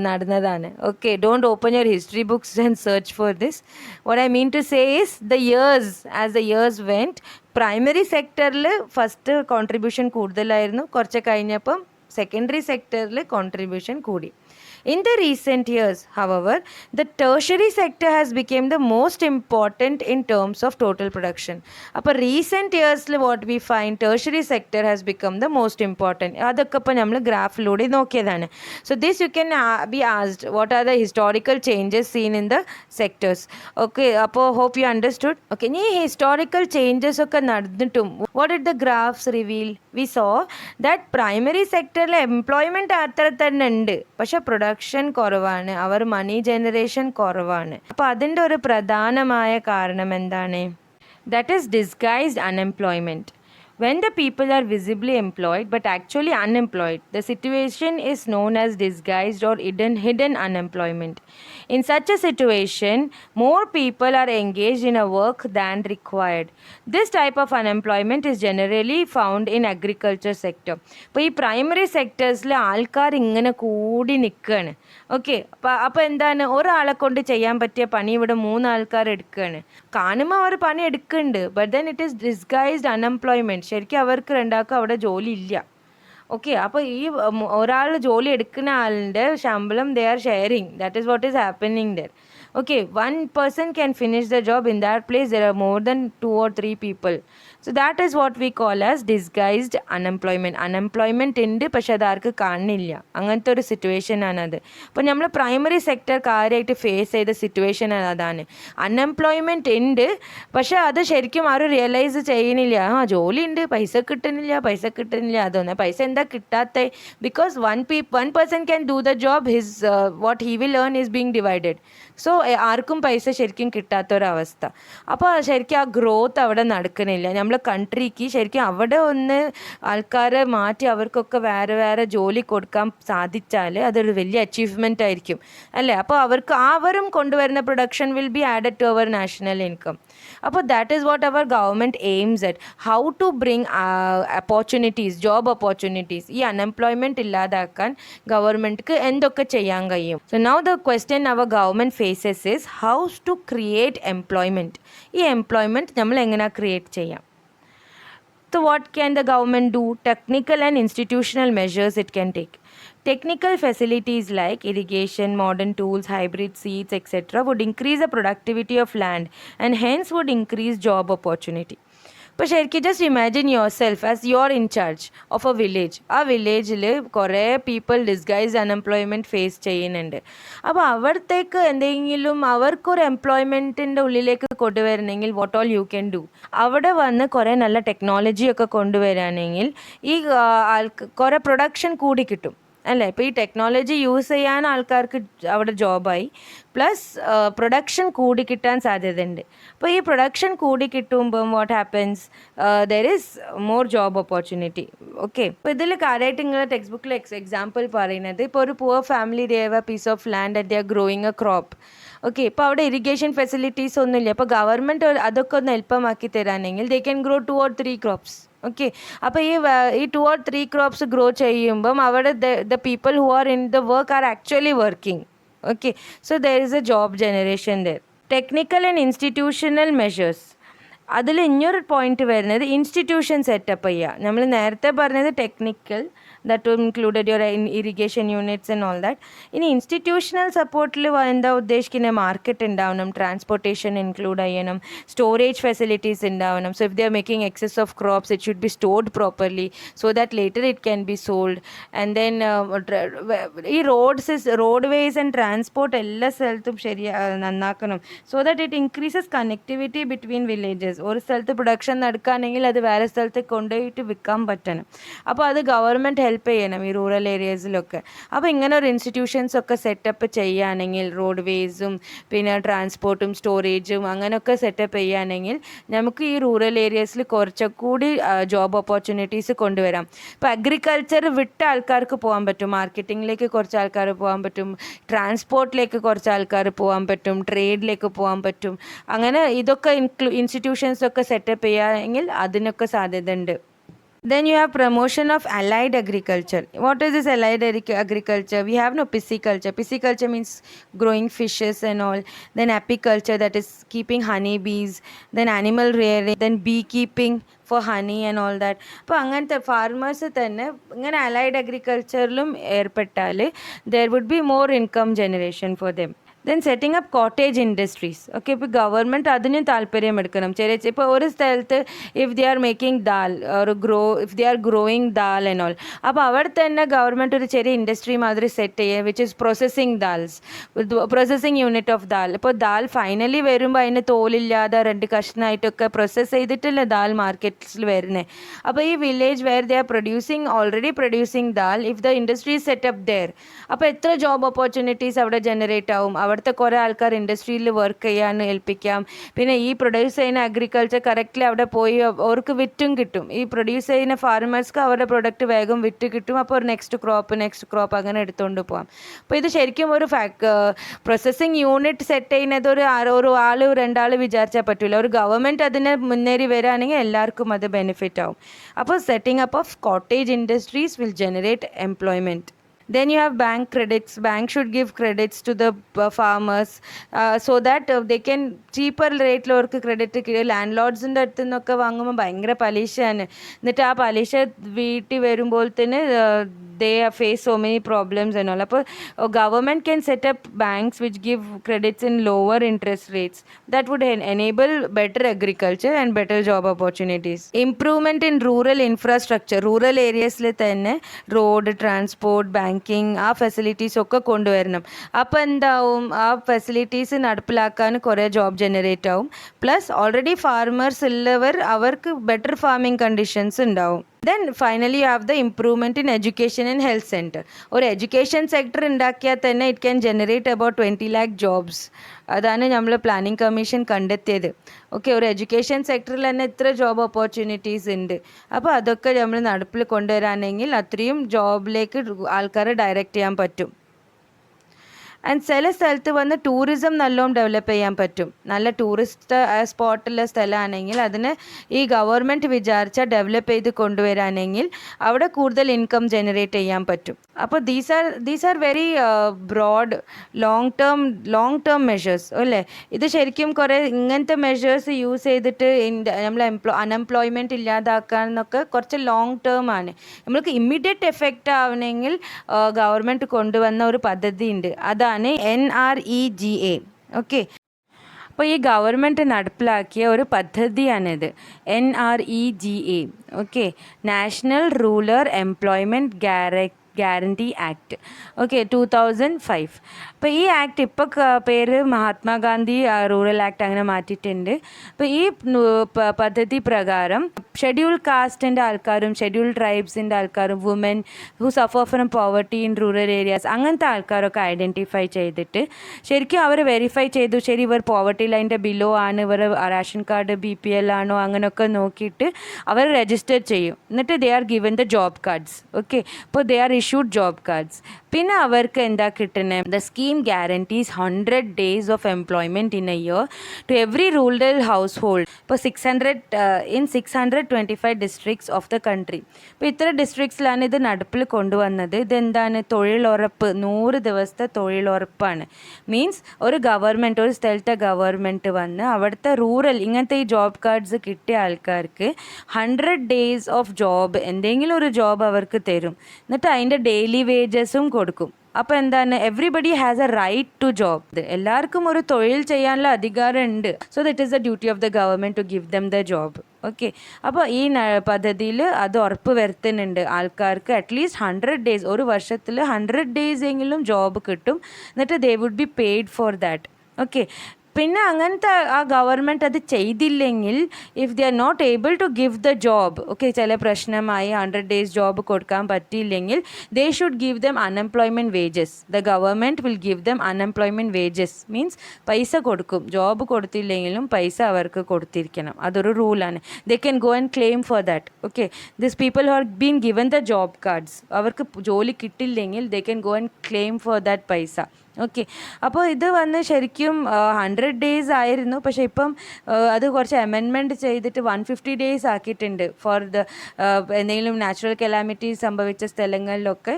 നടന്നതാണ്. Okay, don't open your history books and search for this. What I mean to say is the years, as the years went, primary സെക്ടറിൽ ഫസ്റ്റ് കോൺട്രിബ്യൂഷൻ കൂടുതലായിരുന്നു. കുറച്ച് കഴിഞ്ഞപ്പം സെക്കൻഡറി സെക്ടറിൽ കോൺട്രിബ്യൂഷൻ കൂടി. In the recent years, however, the tertiary sector has become the most important in terms of total production. അപ്പോൾ recent ഇയേഴ്സിൽ what we find tertiary sector has become the most important. അതൊക്കെ ഇപ്പോൾ നമ്മൾ ഗ്രാഫിലൂടെ നോക്കിയതാണ്. So this you can be asked what are the historical changes seen in the sectors. Okay, അപ്പോൾ hope you understood. Okay, ഇനി historical changes ഒക്കെ നടന്നിട്ടും what did the graphs reveal? We saw that primary സെക്ടറിൽ employment അത്ര തന്നെ ഉണ്ട്, പക്ഷേ production കുറവാണ്, അവർ മണി ജനറേഷൻ കുറവാണ്. അപ്പോൾ അതിൻ്റെ ഒരു പ്രധാനമായ കാരണം എന്താണ്? That is disguised unemployment. When the people are visibly employed but actually unemployed, the situation is known as disguised or hidden unemployment. In such a situation, more people are engaged in a work than required. This type of unemployment is generally found in agriculture sector. ഇപ്പോൾ ഈ primary സെക്ടേഴ്സിൽ ആൾക്കാർ ഇങ്ങനെ കൂടി നിൽക്കുകയാണ്. Okay, അപ്പോൾ എന്താണ്? ഒരാളെ കൊണ്ട് ചെയ്യാൻ പറ്റിയ പണി ഇവിടെ 3 ആൾക്കാർ എടുക്കുകയാണ്. കാണുമ്പോൾ അവർ പണി എടുക്കുന്നുണ്ട്, but then it is disguised unemployment. ശരിക്കും അവർക്ക് രണ്ടാൾക്കും അവിടെ ജോലി ഇല്ല. ഓക്കെ, അപ്പോൾ ഈ ഒരാൾ ജോലി എടുക്കുന്ന ആളിൻ്റെ ശമ്പളം they are sharing. That is what is happening there. Okay, one person can finish the job. In that place there are more than 2 or 3 people. So that is what we call as disguised unemployment. Unemployment ഉണ്ട്, പക്ഷെ അതാർക്ക് കാണില്ല. അങ്ങനത്തെ ഒരു situation ആണത്. അപ്പോൾ നമ്മൾ primary sector കാര്യമായിട്ട് face ചെയ്ത സിറ്റുവേഷൻ അതാണ്. അൺഎംപ്ലോയ്മെൻറ്റ് ഉണ്ട്, പക്ഷെ അത് ശരിക്കും ആരും റിയലൈസ് ചെയ്യുന്നില്ല. ജോലി ഉണ്ട്, പൈസ കിട്ടുന്നില്ല. അതൊന്നും പൈസ എന്താ കിട്ടാത്ത? Because one person can do the job, his what he will earn is being divided. So ആർക്കും പൈസ ശരിക്കും കിട്ടാത്തൊരവസ്ഥ. അപ്പോൾ ശരിക്കും ആ ഗ്രോത്ത് അവിടെ നടക്കുന്നില്ല. നമ്മളെ കൺട്രിക്ക് ശരിക്കും അവിടെ ഒന്ന് ആൾക്കാരെ മാറ്റി അവർക്കൊക്കെ വേറെ വേറെ ജോലി കൊടുക്കാൻ സാധിച്ചാൽ അതൊരു വലിയ അച്ചീവ്മെൻ്റ് ആയിരിക്കും അല്ലേ? അപ്പോൾ അവരും കൊണ്ടുവരുന്ന production will be added to our national income. അപ്പോൾ that is what our government aims at, how to bring opportunities, job opportunities. ഈ അൺഎംപ്ലോയ്മെൻറ്റ് ഇല്ലാതാക്കാൻ ഗവൺമെൻറ്റ്ക്ക് എന്തൊക്കെ ചെയ്യാൻ കഴിയും? So now the question our government faces is how to create employment. ഈ employment നമ്മൾ എങ്ങനെ ക്രിയേറ്റ് ചെയ്യാം? So what can the government do? Technical and institutional measures it can take. Technical facilities like irrigation, modern tools, hybrid seeds, etc. would increase the productivity of land and hence would increase job opportunity. ഇപ്പോൾ ശരിക്കും just imagine your self as you are in charge of A village. ആ വില്ലേജിൽ കുറേ people disguise unemployment face ചെയ്യുന്നുണ്ട്. അപ്പോൾ അവിടത്തേക്ക് എന്തെങ്കിലും അവർക്കൊരു എംപ്ലോയ്മെൻറ്റിൻ്റെ ഉള്ളിലേക്ക് കൊണ്ടുവരണമെങ്കിൽ what all you can do? അവിടെ വന്ന് കുറേ നല്ല ടെക്നോളജിയൊക്കെ കൊണ്ടുവരാണെങ്കിൽ ഈ കുറേ പ്രൊഡക്ഷൻ കൂടി കിട്ടും അല്ലേ? ഇപ്പോൾ ഈ ടെക്നോളജി യൂസ് ചെയ്യാൻ ആൾക്കാർക്ക് അവിടെ ജോബായി, പ്ലസ് പ്രൊഡക്ഷൻ കൂടി കിട്ടാൻ സാധ്യതയുണ്ട്. അപ്പോൾ ഈ പ്രൊഡക്ഷൻ കൂടി കിട്ടുമ്പം what happens? There is more job opportunity. Okay, അപ്പോൾ ഇതിൽ കാര്യമായിട്ട് നിങ്ങളുടെ ടെക്സ്റ്റ് ബുക്കിൽ എക്സാമ്പിൾ പറയുന്നത്, ഇപ്പോൾ ഒരു poor family they have a piece of land and they are growing a crop. Okay, ഇപ്പോൾ അവിടെ ഇറിഗേഷൻ ഫെസിലിറ്റീസ് ഒന്നുമില്ല. അപ്പോൾ ഗവൺമെൻറ് അതൊക്കെ ഒന്ന് എളുപ്പമാക്കി തരാനെങ്കിൽ they can grow 2 or 3 crops. ഓക്കെ, അപ്പോൾ ഈ 2 or 3 crops ഗ്രോ ചെയ്യുമ്പം അവിടെ the people who are in the work are actually working. Okay, so there is a job generation there. Technical and institutional measures. അതിൽ ഇനിയൊരു പോയിന്റ് വരുന്നത് institution setup ചെയ്യുക. നമ്മൾ നേരത്തെ പറഞ്ഞത് technical, that included your irrigation units and all that. ഇനി institutional സപ്പോർട്ടിൽ എന്താ ഉദ്ദേശിക്കുന്നത്? മാർക്കറ്റ് ഉണ്ടാവണം, ട്രാൻസ്പോർട്ടേഷൻ ഇൻക്ലൂഡ് ചെയ്യണം, സ്റ്റോറേജ് ഫെസിലിറ്റീസ് ഉണ്ടാവണം. So if they are making excess of crops, it should be stored properly so that later it can be sold. And then ഈ road ways and transport എല്ലാ സ്ഥലത്തും നന്നാക്കണം, so that it increases connectivity between villages. ഒരു സ്ഥലത്ത് production നടക്കുകയാണെങ്കിൽ അത് വേറെ സ്ഥലത്ത് കൊണ്ടുപോയിട്ട് വിൽക്കാൻ പറ്റണം. അപ്പോൾ അത് ഗവൺമെൻറ് ഹെൽപ്പ് ചെയ്യണം ഈ റൂറൽ ഏരിയസിലൊക്കെ. അപ്പോൾ ഇങ്ങനെ ഒരു ഇൻസ്റ്റിറ്റ്യൂഷൻസ് ഒക്കെ സെറ്റപ്പ് ചെയ്യുകയാണെങ്കിൽ, റോഡ് വേസും പിന്നെ ട്രാൻസ്പോർട്ടും സ്റ്റോറേജും അങ്ങനെയൊക്കെ സെറ്റപ്പ് ചെയ്യുകയാണെങ്കിൽ നമുക്ക് ഈ റൂറൽ ഏരിയസിൽ കുറച്ചുകൂടി ജോബ് ഓപ്പർച്യൂണിറ്റീസ് കൊണ്ടുവരാം. ഇപ്പോൾ അഗ്രികൾച്ചർ വിട്ട ആൾക്കാർക്ക് പോകാൻ പറ്റും, മാർക്കറ്റിങ്ങിലേക്ക് കുറച്ച് ആൾക്കാർ പോകാൻ പറ്റും, ട്രാൻസ്പോർട്ടിലേക്ക് കുറച്ച് ആൾക്കാർ പോകാൻ പറ്റും, ട്രേഡിലേക്ക് പോകാൻ പറ്റും. അങ്ങനെ ഇതൊക്കെ ഇൻസ്റ്റിറ്റ്യൂഷൻസ് ഒക്കെ സെറ്റപ്പ് ചെയ്യുകയാണെങ്കിൽ അതിനൊക്കെ സാധ്യത ഉണ്ട്. Then you have promotion of allied agriculture. What is this allied agriculture? We have no pisciculture. Pisciculture means growing fishes and all. Then apiculture, that is keeping honey bees. Then animal rearing. Then beekeeping for honey and all that. അപ്പോൾ അങ്ങനത്തെ farmers തന്നെ ഇങ്ങനെ allied അഗ്രികൾച്ചറിലും ഏർപ്പെട്ടാൽ there would be more income generation for them. Then setting up cottage industries. Okay, ഇപ്പോൾ government അതിനും താല്പര്യം എടുക്കണം. ഇപ്പോൾ ഒരു സ്ഥലത്ത് if they are making dal if they are growing dal and all, അപ്പോൾ അവിടെ തന്നെ ഗവൺമെൻറ് ഒരു ചെറിയ ഇൻഡസ്ട്രി മാതിരി സെറ്റ് ചെയ്യുക, which is processing unit of dal. ഇപ്പോൾ ദാൽ ഫൈനലി വരുമ്പോൾ അതിന് തോലില്ലാതെ 2 കഷ്ണമായിട്ടൊക്കെ പ്രോസസ്സ് ചെയ്തിട്ടല്ലേ ദാൽ മാർക്കറ്റ്സിൽ വരുന്നത്. അപ്പോൾ ഈ village where they are already producing dal, if the industry setup there, അപ്പോൾ എത്ര ജോബ് ഓപ്പർച്യൂണിറ്റീസ് അവിടെ ജനറേറ്റ് ആവും. അവിടുത്തെ കുറേ ആൾക്കാർ ഇൻഡസ്ട്രിയിൽ വർക്ക് ചെയ്യാൻ ഏൽപ്പിക്കാം. പിന്നെ ഈ പ്രൊഡ്യൂസ് ചെയ്യുന്ന അഗ്രികൾച്ചർ കറക്റ്റ്ലി അവിടെ പോയി അവർക്ക് വിറ്റും കിട്ടും. ഈ പ്രൊഡ്യൂസ് ചെയ്യുന്ന ഫാർമേഴ്സ്ക്ക് അവരുടെ പ്രൊഡക്റ്റ് വേഗം വിറ്റ് കിട്ടും. അപ്പോൾ ഒരു നെക്സ്റ്റ് ക്രോപ്പ് അങ്ങനെ എടുത്തുകൊണ്ട് പോകാം. അപ്പോൾ ഇത് ശരിക്കും ഒരു പ്രോസസ്സിങ് യൂണിറ്റ് സെറ്റ് ചെയ്യുന്നത് ഒരു ആൾ 2 ആൾ വിചാരിച്ചാൽ പറ്റില്ല. ഒരു ഗവൺമെൻറ് അതിനെ മുന്നേറി വരികയാണെങ്കിൽ എല്ലാവർക്കും അത് ബെനിഫിറ്റ് ആവും. അപ്പോൾ setting up of cottage industries will generate employment. Then you have bank credits. Bank should give credits to the farmers so that they can cheaper rate അവർക്ക് ക്രെഡിറ്റ് കിട്ടും. ലാൻഡ് ലോഡ്സിൻ്റെ അടുത്ത് നിന്നൊക്കെ വാങ്ങുമ്പോൾ ഭയങ്കര പലിശയാണ്. എന്നിട്ട് ആ പലിശ വീട്ടിൽ വരുമ്പോൾ തന്നെ they face so many problems and all. അപ്പോൾ government can set up banks which give credits in lower interest rates. That would enable better agriculture and better job opportunities. Improvement in rural infrastructure. Rural areasൽ തന്നെ road, transport, banking ആ facilities ഒക്കെ കൊണ്ടുവരണം. അപ്പോൾ എന്താവും, ആ facilities നടപ്പിലാക്കാൻ കുറേ job generate ആവും. പ്ലസ് ഓൾറെഡി ഫാർമേഴ്സ് ഉള്ളവർ അവർക്ക് ബെറ്റർ ഫാമിംഗ് കണ്ടീഷൻസ് ഉണ്ടാവും. Then finally you have the improvement in education and health center. ഒരു എഡ്യൂക്കേഷൻ സെക്ടർ ഉണ്ടാക്കിയാൽ തന്നെ it can generate about 20 lakh jobs. അതാണ് നമ്മൾ പ്ലാനിംഗ് കമ്മീഷൻ കണ്ടെത്തിയത്. ഓക്കെ, ഒരു എഡ്യൂക്കേഷൻ സെക്ടറിൽ തന്നെ ഇത്ര ജോബ് ഓപ്പർച്യൂണിറ്റീസ് ഉണ്ട്. അപ്പോൾ അതൊക്കെ നമ്മൾ നടപ്പിൽ കൊണ്ടുവരാനെങ്കിൽ അത്രയും ജോബിലേക്ക് ആൾക്കാരെ ഡയറക്റ്റ് ചെയ്യാൻ പറ്റും. ആൻഡ് ചില സ്ഥലത്ത് വന്ന് ടൂറിസം നല്ലോണം ഡെവലപ്പ് ചെയ്യാൻ പറ്റും. നല്ല ടൂറിസ്റ്റ് സ്പോട്ടുള്ള സ്ഥലമാണെങ്കിൽ അതിന് ഈ ഗവൺമെൻറ് വിചാരിച്ചാൽ ഡെവലപ്പ് ചെയ്ത് കൊണ്ടുവരാനെങ്കിൽ അവിടെ കൂടുതൽ ഇൻകം ജനറേറ്റ് ചെയ്യാൻ പറ്റും. അപ്പോൾ these are very broad long term measures അല്ലേ. ഇത് ശരിക്കും കുറേ ഇങ്ങനത്തെ മെഷേഴ്സ് യൂസ് ചെയ്തിട്ട് നമ്മൾ അൺഎംപ്ലോയ്മെൻറ്റ് ഇല്ലാതാക്കാന്നൊക്കെ കുറച്ച് ലോങ് ടേം ആണ്. നമ്മൾക്ക് ഇമ്മീഡിയറ്റ് എഫക്റ്റ് ആവണമെങ്കിൽ ഗവൺമെൻറ് കൊണ്ടുവന്ന ഒരു പദ്ധതി ഉണ്ട്, അതാണ് NREGA. ഓക്കെ, അപ്പോൾ ഈ ഗവൺമെൻറ് നടപ്പിലാക്കിയ ഒരു പദ്ധതിയാണിത്, NREGA. Okay, national rural employment guarantee act. Okay, 2005. അപ്പോൾ ഈ ആക്ട് ഇപ്പോൾ പേര് മഹാത്മാഗാന്ധി റൂറൽ ആക്ട് അങ്ങനെ മാറ്റിയിട്ടുണ്ട്. അപ്പോൾ ഈ പദ്ധതി പ്രകാരം ഷെഡ്യൂൾ കാസ്റ്റിൻ്റെ ആൾക്കാരും ഷെഡ്യൂൾ ട്രൈബ്സിൻ്റെ ആൾക്കാരും woman who suffer from poverty in rural areas അങ്ങനത്തെ ആൾക്കാരൊക്കെ ഐഡൻറ്റിഫൈ ചെയ്തിട്ട് ശരിക്കും അവർ വെരിഫൈ ചെയ്തു, ശരി ഇവർ പോവർട്ടി ലൈൻ്റെ ബിലോ ആണ്, ഇവർ റേഷൻ കാർഡ് BPL ആണോ അങ്ങനെയൊക്കെ നോക്കിയിട്ട് അവർ രജിസ്റ്റർ ചെയ്യും. എന്നിട്ട് they are given the job cards. Okay, അപ്പോൾ they are issued job cards. പിന്നെ അവർക്ക് എന്താ കിട്ടുന്നത്? The scheme guarantees 100 days of employment in a year to every rural household. ഇപ്പോൾ 625 districts of the country. ഇപ്പോൾ ഇത്ര ഡിസ്ട്രിക്ട്സിലാണ് ഇത് നടപ്പിൽ കൊണ്ടുവന്നത്. ഇതെന്താണ്? തൊഴിലുറപ്പ്, 100 ദിവസത്തെ തൊഴിലുറപ്പാണ്. മീൻസ് ഒരു ഗവൺമെൻറ്, ഒരു സ്ഥലത്തെ ഗവൺമെൻറ് വന്ന് അവിടുത്തെ റൂറൽ ഇങ്ങനത്തെ ഈ ജോബ് കാർഡ്സ് കിട്ടിയ ആൾക്കാർക്ക് 100 days ഓഫ് ജോബ്, എന്തെങ്കിലും ഒരു ജോബ് അവർക്ക് തരും. എന്നിട്ട് അതിൻ്റെ ഡെയിലി വേജസും കൊടുക്കും. അപ്പോൾ എന്താണ്? Everybody has a right to job. എല്ലാവർക്കും ഒരു തൊഴിൽ ചെയ്യാനുള്ള അധികാരമുണ്ട്. So that is the duty of the government to give them the job. Okay, അപ്പോൾ ഈ പദ്ധതിയിൽ അത് ഉറപ്പ് വരുത്തുന്നുണ്ട് ആൾക്കാർക്ക് അറ്റ്ലീസ്റ്റ് 100 days, ഒരു വർഷത്തിൽ 100 days എങ്കിലും ജോബ് കിട്ടും. എന്നിട്ട് they would be paid for that. Okay, പിന്നെ അങ്ങനത്തെ ആ ഗവൺമെൻറ് അത് ചെയ്തില്ലെങ്കിൽ, if they are not able to give the job, okay, ചില പ്രശ്നമായി 100 days ജോബ് കൊടുക്കാൻ പറ്റിയില്ലെങ്കിൽ, they should give them unemployment wages. The government will give them unemployment wages. Means പൈസ കൊടുക്കും. ജോബ് കൊടുത്തില്ലെങ്കിലും പൈസ അവർക്ക് കൊടുത്തിരിക്കണം. അതൊരു റൂളാണ്. They can go and claim for that. Okay, this people who are been given the job cards, അവർക്ക് ജോലി കിട്ടില്ലെങ്കിൽ they can go and claim for that പൈസ. ഓക്കെ, അപ്പോൾ ഇത് വന്ന് ശരിക്കും 100 days ആയിരുന്നു. പക്ഷേ ഇപ്പം അത് കുറച്ച് അമെൻമെൻറ്റ് ചെയ്തിട്ട് 150 days ആക്കിയിട്ടുണ്ട്. ഫോർ ദ എന്തെങ്കിലും നാച്ചുറൽ കലാമിറ്റീസ് സംഭവിച്ച സ്ഥലങ്ങളിലൊക്കെ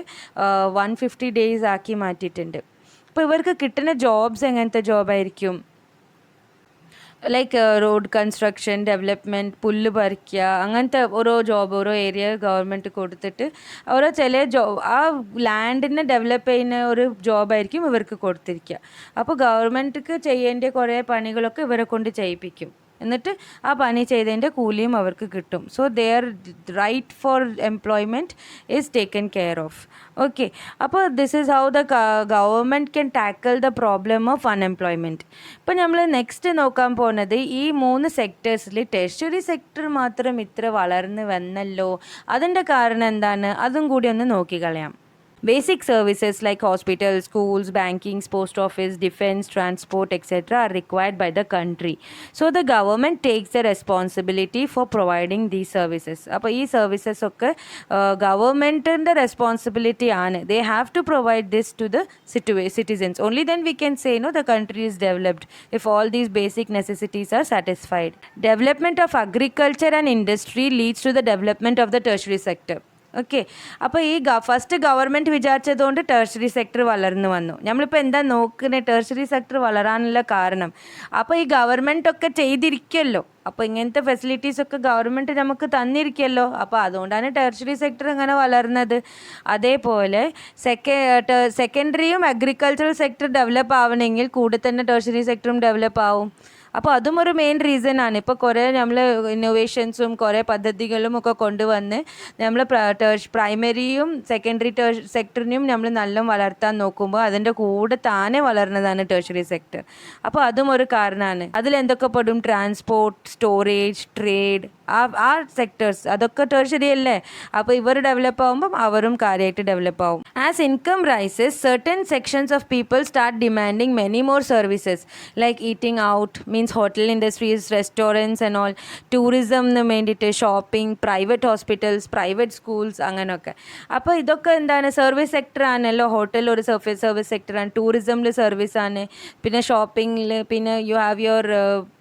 150 days ആക്കി മാറ്റിയിട്ടുണ്ട്. അപ്പോൾ ഇവർക്ക് കിട്ടുന്ന ജോബ്സ് എങ്ങനത്തെ ജോബായിരിക്കും? ലൈക്ക് റോഡ് കൺസ്ട്രക്ഷൻ, ഡെവലപ്മെൻറ്റ്, പുല്ല് പറിക്കുക, അങ്ങനത്തെ ഓരോ ജോബ് ഓരോ ഏരിയ ഗവൺമെൻറ് കൊടുത്തിട്ട് ഓരോ ചില ആ ലാൻഡിനെ ഡെവലപ്പ് ചെയ്യുന്ന ഒരു ജോബായിരിക്കും ഇവർക്ക് കൊടുത്തിരിക്കുക. അപ്പോൾ ഗവൺമെൻറ്റ്ക്ക് ചെയ്യേണ്ട കുറേ പണികളൊക്കെ ഇവരെ കൊണ്ട് ചെയ്യിപ്പിക്കും. എന്നിട്ട് ആ പണി ചെയ്തതിൻ്റെ കൂലിയും അവർക്ക് കിട്ടും. So their right for employment is taken care of. Okay, അപ്പോൾ this is how the government can tackle the problem of unemployment. ഇപ്പോൾ നമ്മൾ നെക്സ്റ്റ് നോക്കാൻ പോകുന്നത് ഈ 3 സെക്ടേഴ്സിൽ ടെർഷ്യറി സെക്ടർ മാത്രം ഇത്ര വളർന്ന് വന്നല്ലോ, അതിൻ്റെ കാരണം എന്താണ്? അതും കൂടി ഒന്ന് നോക്കിക്കളയാം. Basic services like hospitals, schools, banking, post office, defense, transport, etc. are required by the country. So the government takes the responsibility for providing these services. അപ്പോൾ ഈ സർവീസസ് ഒക്കെ ഗവൺമെൻറ്റിൻ്റെ റെസ്പോൺസിബിലിറ്റി ആണ്. They have to provide this to the citizens. Only then we can say, no, the country is developed if all these basic necessities are satisfied. Development of agriculture and industry leads to the development of the tertiary sector. Okay, അപ്പോൾ ഈ first government വിചാരിച്ചതുകൊണ്ട് tertiary sector വളർന്നു വന്നു. നമ്മളിപ്പോൾ എന്താ നോക്കുന്നത്? Tertiary sector വളരാനുള്ള കാരണം. അപ്പോൾ ഈ ഗവൺമെൻറ് ഒക്കെ ചെയ്തിരിക്കുമല്ലോ, അപ്പോൾ ഇങ്ങനത്തെ ഫെസിലിറ്റീസൊക്കെ ഗവൺമെൻറ് നമുക്ക് തന്നിരിക്കുമല്ലോ. അപ്പോൾ അതുകൊണ്ടാണ് ടെർഷറി സെക്ടർ ഇങ്ങനെ വളർന്നത്. അതേപോലെ സെക്കൻഡറിയും അഗ്രികൾച്ചറൽ സെക്ടർ ഡെവലപ്പ് ആവണമെങ്കിൽ കൂടെ തന്നെ ടെർഷറി സെക്ടറും ഡെവലപ്പ് ആവും. അപ്പോൾ അതും ഒരു മെയിൻ റീസൺ ആണ്. ഇപ്പോൾ കുറേ നമ്മൾ ഇന്നോവേഷൻസും കുറേ പദ്ധതികളും ഒക്കെ കൊണ്ടുവന്ന് നമ്മൾ പ്രൈമറിയും സെക്കൻഡറി സെക്ടറിനെയും നമ്മൾ നല്ല വളർത്താൻ നോക്കുമ്പോൾ അതിൻ്റെ കൂടെ താനെ വളർന്നതാണ് ടെർഷറി സെക്ടർ. അപ്പോൾ അതും ഒരു കാരണമാണ്. അതിലെന്തൊക്കെ പെടും? ട്രാൻസ്പോർട്ട്, സ്റ്റോറേജ്, ട്രേഡ്, ആ സെക്ടേഴ്സ് അതൊക്കെ ടെർഷറി അല്ലേ. അപ്പോൾ ഇവർ ഡെവലപ്പ് ആകുമ്പം അവരും കാര്യമായിട്ട് ഡെവലപ്പ് ആവും. As income rises, certain sections of people start demanding many more services like eating out, means hotel industries, restaurants and all, ടൂറിസംന് വേണ്ടിയിട്ട് shopping, private hospitals, private schools, അങ്ങനെയൊക്കെ. അപ്പോൾ ഇതൊക്കെ എന്താണ്? സർവീസ് സെക്ടർ ആണല്ലോ. ഹോട്ടൽ ഒരു സർവീസ് സെക്ടറാണ്, ടൂറിസമിൽ സർവീസാണ്, പിന്നെ ഷോപ്പിങ്ങിൽ, പിന്നെ യു ഹാവ് യുവർ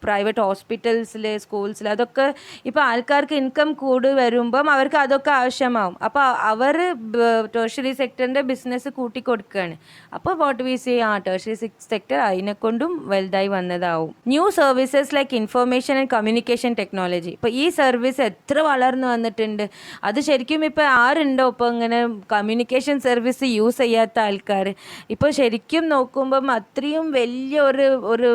പ്രൈവറ്റ് ഹോസ്പിറ്റൽസിൽ, സ്കൂൾസിൽ. അതൊക്കെ ഇപ്പോൾ ആൾക്കാർക്ക് ഇൻകം കൂടി വരുമ്പം അവർക്ക് അതൊക്കെ ആവശ്യമാവും. അപ്പോൾ അവർ ടെർഷറി സെക്ടറിൻ്റെ ബിസിനസ് കൂട്ടിക്കൊടുക്കുകയാണ്. അപ്പോൾ what we say, tertiary sector അതിനെക്കൊണ്ടും വലുതായി വന്നതാവും. New services like information and communication technology. ഇപ്പോൾ ഈ സർവീസ് എത്ര വളർന്നു വന്നിട്ടുണ്ട്. അത് ശരിക്കും ഇപ്പോൾ ആരുണ്ടോ ഇപ്പോൾ ഇങ്ങനെ കമ്മ്യൂണിക്കേഷൻ സർവീസ് യൂസ് ചെയ്യാത്ത ആൾക്കാർ? ഇപ്പോൾ ശരിക്കും നോക്കുമ്പം അത്രയും വലിയ ഒരു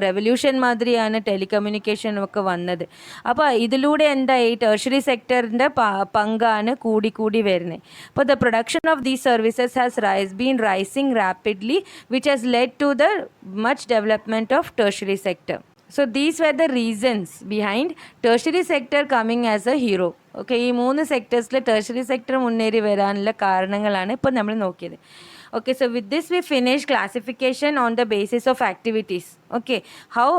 റെവല്യൂഷൻ മാതിരിയാണ് ടെലികമ്മ്യൂണിക്കേഷൻ ഒക്കെ വന്നത്. അപ്പോൾ ഇതിലൂടെ എന്തായി? ടെർഷറി സെക്ടറിൻ്റെ പങ്കാണ് കൂടി വരുന്നത്. അപ്പോൾ the production of these services has been rising rapidly which has led to the much development of tertiary sector. So these were the reasons behind tertiary sector coming as a hero. Okay, ഈ 3 സെക്ടേഴ്സിൽ tertiary sector മുന്നേറി വരാനുള്ള കാരണങ്ങളാണ് ഇപ്പോൾ നമ്മൾ നോക്കിയത്. Okay, so with this we finish classification on the basis of activities. Okay, how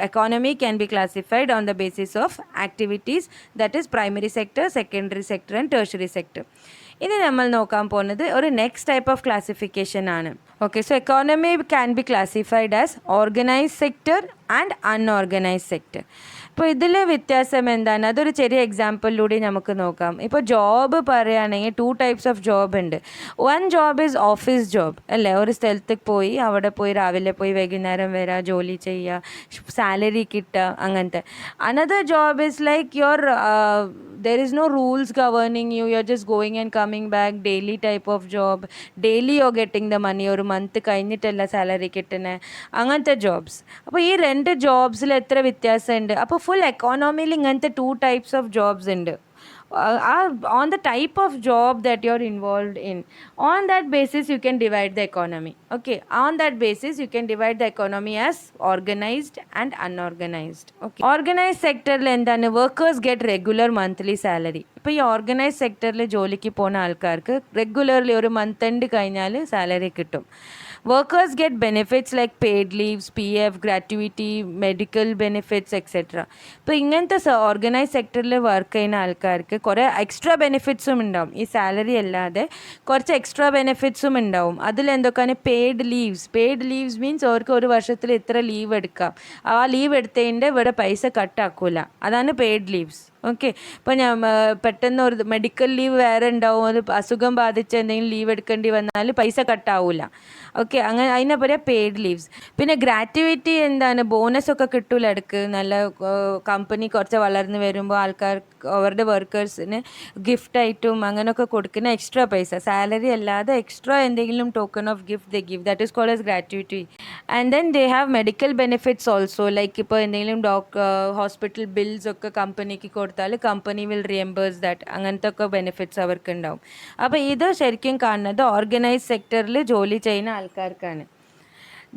economy can be classified on the basis of activities, that is primary sector, secondary sector and tertiary sector. ഇനി നമ്മൾ നോക്കാൻ പോകുന്നത് ഒരു next type of classification ആണ്. Okay, so economy can be classified as organised sector and unorganised sector. ഇപ്പോൾ ഇതിൽ വ്യത്യാസം എന്താണ്, അതൊരു ചെറിയ എക്സാമ്പിളിലൂടെ നമുക്ക് നോക്കാം. ഇപ്പോൾ ജോബ് പറയുകയാണെങ്കിൽ 2 ടൈപ്സ് ഓഫ് ജോബ് ഉണ്ട്. One job is office job അല്ലേ, ഒരു സ്ഥലത്ത് പോയി അവിടെ പോയി രാവിലെ പോയി വൈകുന്നേരം വരിക, ജോലി ചെയ്യുക, സാലറി കിട്ടുക, അങ്ങനത്തെ. Another job is like your there is no rules governing you, you're just going and coming back, daily type of job, daily you're getting the money, ഒരു മന്ത് കഴിഞ്ഞിട്ടല്ല സാലറി കിട്ടുന്നത്, അങ്ങനത്തെ ജോബ്സ്. അപ്പോൾ ഈ 2 ജോബ്സിൽ എത്ര വ്യത്യാസമുണ്ട്? അപ്പോൾ ഫുൾ എക്കോണമിയിൽ ഇങ്ങനത്തെ 2 ടൈപ്സ് ഓഫ് ജോബ്സ് ഉണ്ട്. On the type of job that you're involved in, on that basis you can divide the economy. Okay, on that basis you can divide the economy as organized and unorganized. Okay, organized sector il endana workers get regular monthly salary. ഇപ്പോൾ ഈ organise സെക്ടറിൽ ജോലിക്ക് പോകുന്ന ആൾക്കാർക്ക് regularly ഒരു month end കഴിഞ്ഞാൽ salary കിട്ടും. Workers get benefits like paid leaves, PF, gratuity, medical benefits etcetera. ഇപ്പോൾ ഇങ്ങനത്തെ ഓർഗനൈസ് സെക്ടറിൽ വർക്ക് ചെയ്യുന്ന ആൾക്കാർക്ക് കുറേ എക്സ്ട്രാ ബെനിഫിറ്റ്സും ഉണ്ടാവും. ഈ സാലറി അല്ലാതെ കുറച്ച് എക്സ്ട്രാ ബെനിഫിറ്റ്സും ഉണ്ടാവും. അതിലെന്തൊക്കെയാണ്? പെയ്ഡ് ലീവ്സ് മീൻസ് അവർക്ക് ഒരു വർഷത്തിൽ ഇത്ര ലീവ് എടുക്കാം. ആ ലീവ് എടുത്തതിൻ്റെ ഇവിടെ പൈസ കട്ടാക്കൂല, അതാണ് പെയ്ഡ് ലീവ്സ്. ഓക്കെ, ഇപ്പോൾ ഞാൻ പെട്ടെന്ന് ഒരു മെഡിക്കൽ ലീവ് വേറെ ഉണ്ടാവും, അത് അസുഖം ബാധിച്ച് എന്തെങ്കിലും ലീവ് എടുക്കേണ്ടി വന്നാൽ പൈസ കട്ടാവില്ല. ഓക്കെ, അങ്ങനെ അതിനെ പറയുക പെയ്ഡ് ലീവ്സ്. പിന്നെ ഗ്രാറ്റുവിറ്റി എന്താണ്? ബോണസൊക്കെ കിട്ടൂല ഇടയ്ക്ക്. നല്ല കമ്പനി കുറച്ച് വളർന്ന് വരുമ്പോൾ ആൾക്കാർ അവരുടെ വർക്കേഴ്സിന് ഗിഫ്റ്റായിട്ടും അങ്ങനെയൊക്കെ കൊടുക്കുന്ന എക്സ്ട്രാ പൈസ, സാലറി അല്ലാതെ എക്സ്ട്രാ എന്തെങ്കിലും token of gift they give, that is called as gratuity. And then they have medical benefits also, like ഇപ്പോൾ എന്തെങ്കിലും ഹോസ്പിറ്റൽ ബിൽസ് ഒക്കെ കമ്പനിക്ക് കൊടുത്താൽ കമ്പനി വിൽ റിയംബേഴ്സ് ദാറ്റ്, അങ്ങനത്തെ ഒക്കെ ബെനിഫിറ്റ്സ് അവർക്ക് ഉണ്ടാവും. അപ്പോൾ ഇത് ശരിക്കും കാണുന്നത് ഓർഗനൈസ് സെക്ടറിൽ ജോലി ചെയ്യുന്ന ആൾക്കാർക്കാണ്.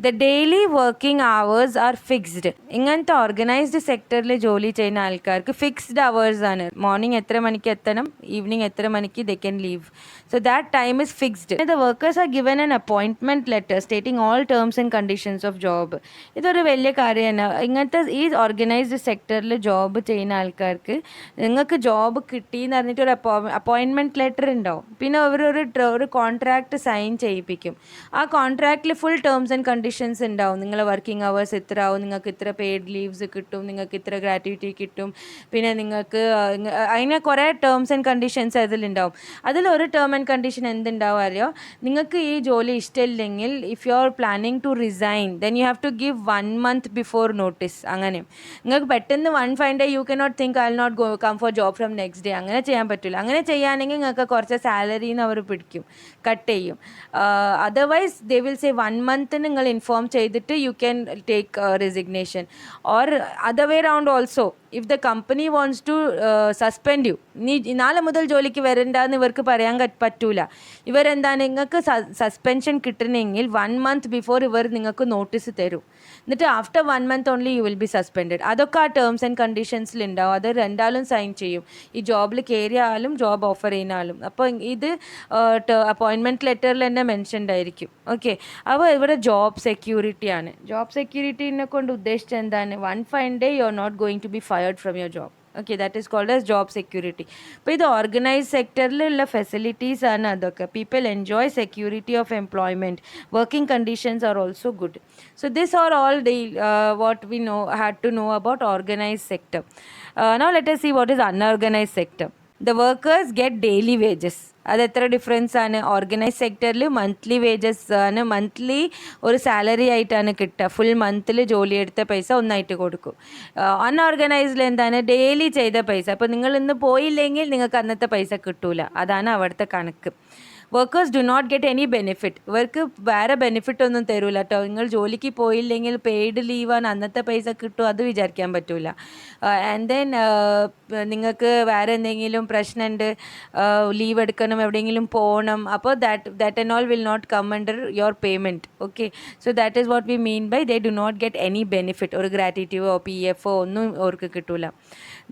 The daily working hours are fixed. ഇങ്ങനത്തെ ഓർഗനൈസ്ഡ് സെക്ടറിൽ ജോലി ചെയ്യുന്ന ആൾക്കാർക്ക് ഫിക്സ്ഡ് അവേഴ്സ് ആണ്. മോർണിംഗ് എത്ര മണിക്ക് എത്തണം, ഈവനിങ് എത്ര മണിക്ക് they can leave. So that time is fixed. The workers are given an appointment letter stating all terms and conditions of job. ഇതൊരു വലിയ കാര്യമാണ്. ഇങ്ങനത്തെ ഈ ഓർഗനൈസ്ഡ് സെക്ടറിൽ ജോബ് ചെയ്യുന്ന ആൾക്കാർക്ക് നിങ്ങൾക്ക് ജോബ് കിട്ടി എന്ന് പറഞ്ഞിട്ട് ഒരു അപ്പോയിൻറ്റ്മെൻറ്റ് ലെറ്റർ ഉണ്ടാവും. പിന്നെ അവരൊരു കോൺട്രാക്റ്റ് സൈൻ ചെയ്യിപ്പിക്കും. ആ കോൺട്രാക്റ്റിൽ ഫുൾ ടേംസ് ആൻഡ് കണ്ടീഷൻസ് ഉണ്ടാവും. നിങ്ങളെ വർക്കിംഗ് അവേഴ്സ് എത്ര ആവും, നിങ്ങൾക്ക് ഇത്ര പെയ്ഡ് ലീവ്സ് കിട്ടും, നിങ്ങൾക്ക് ഇത്ര ഗ്രാറ്റുവിറ്റി കിട്ടും, പിന്നെ നിങ്ങൾക്ക് അതിനെ കുറേ ടേംസ് ആൻഡ് കണ്ടീഷൻസ് അതിലുണ്ടാവും. അതിലൊരു ടേം ആൻഡ് കണ്ടീഷൻ എന്തുണ്ടാവും അറിയോ? നിങ്ങൾക്ക് ഈ ജോലി ഇഷ്ടമില്ലെങ്കിൽ if you are planning to resign then you have to give 1 month before notice. അങ്ങനെ നിങ്ങൾക്ക് പെട്ടെന്ന് one fine day you can not think I will not go come for job from next day. അങ്ങനെ ചെയ്യാൻ പറ്റില്ല. അങ്ങനെ ചെയ്യുകയാണെങ്കിൽ നിങ്ങൾക്ക് കുറച്ച് സാലറിന്ന് അവർ പിടിക്കും, കട്ട് ചെയ്യും. Otherwise they will say 1 month നിങ്ങൾ ഇൻഫോം ചെയ്തിട്ട് you can take resignation. Or other way round also, if the company wants to suspend you, നീ നാളെ മുതൽ ജോലിക്ക് വരണ്ടെന്ന് ഇവർക്ക് പറയാൻ പറ്റൂല. ഇവരെന്താണ്, നിങ്ങൾക്ക് സസ്പെൻഷൻ കിട്ടണമെങ്കിൽ 1 month ബിഫോർ ഇവർ നിങ്ങൾക്ക് നോട്ടീസ് തരും. എന്നിട്ട് after 1 month only you will be suspended. അതൊക്കെ ആ ടേംസ് ആൻഡ് കണ്ടീഷൻസിൽ ഉണ്ടാവും. അത് രണ്ടാളും സൈൻ ചെയ്യും, ഈ ജോബിൽ കയറിയ ആളും ജോബ് ഓഫർ ചെയ്യുന്ന ആളും. അപ്പോൾ ഇത് അപ്പോയിൻമെൻറ്റ് ലെറ്ററിൽ തന്നെ മെൻഷൻഡ് ആയിരിക്കും. ഓക്കെ, അപ്പോൾ ഇവിടെ ജോബ് സെക്യൂരിറ്റിയാണ്. ജോബ് സെക്യൂരിറ്റിനെ കൊണ്ട് ഉദ്ദേശിച്ചത് എന്താണ്? 1 fine day you are not going to be fired from your job. Okay, that is called as job security. അപ്പോൾ ഇത് ഓർഗനൈസ്ഡ് സെക്ടറിലുള്ള ഫെസിലിറ്റീസ് ആണ് അതൊക്കെ. People enjoy security of employment, working conditions are also good. So this are all what we had to know about organized sector. Now let us see what is unorganized sector. The workers get daily wages. അത് എത്ര difference ആണ്? Organise സെക്ടറിൽ monthly wages ആണ്, monthly ഒരു salary ആയിട്ടാണ് കിട്ടുക. Full മന്തിൽ ജോലിയെടുത്ത പൈസ ഒന്നായിട്ട് കൊടുക്കും. അൺഓർഗനൈസ്ഡിൽ എന്താണ്? ഡെയിലി ചെയ്ത പൈസ. അപ്പോൾ നിങ്ങൾ ഇന്ന് പോയില്ലെങ്കിൽ നിങ്ങൾക്ക് അന്നത്തെ പൈസ കിട്ടൂല. അതാണ് അവിടുത്തെ കണക്ക്. Workers do not get any benefit. ഇവർക്ക് വേറെ ബെനിഫിറ്റ് ഒന്നും തരൂല കേട്ടോ. നിങ്ങൾ ജോലിക്ക് പോയില്ലെങ്കിൽ പെയ്ഡ് ലീവാണ്, അന്നത്തെ പൈസ കിട്ടും, അത് വിചാരിക്കാൻ പറ്റൂല. ആൻഡ് ദെൻ നിങ്ങൾക്ക് വേറെ എന്തെങ്കിലും പ്രശ്നമുണ്ട്, ലീവ് എടുക്കണം, എവിടെയെങ്കിലും പോകണം, അപ്പോൾ that and all will not come under your payment. Okay, so that is what we mean by they do not get any benefit. ഒരു ഗ്രാറ്റുവിറ്റിയോ PF ഒന്നും അവർക്ക് കിട്ടൂല.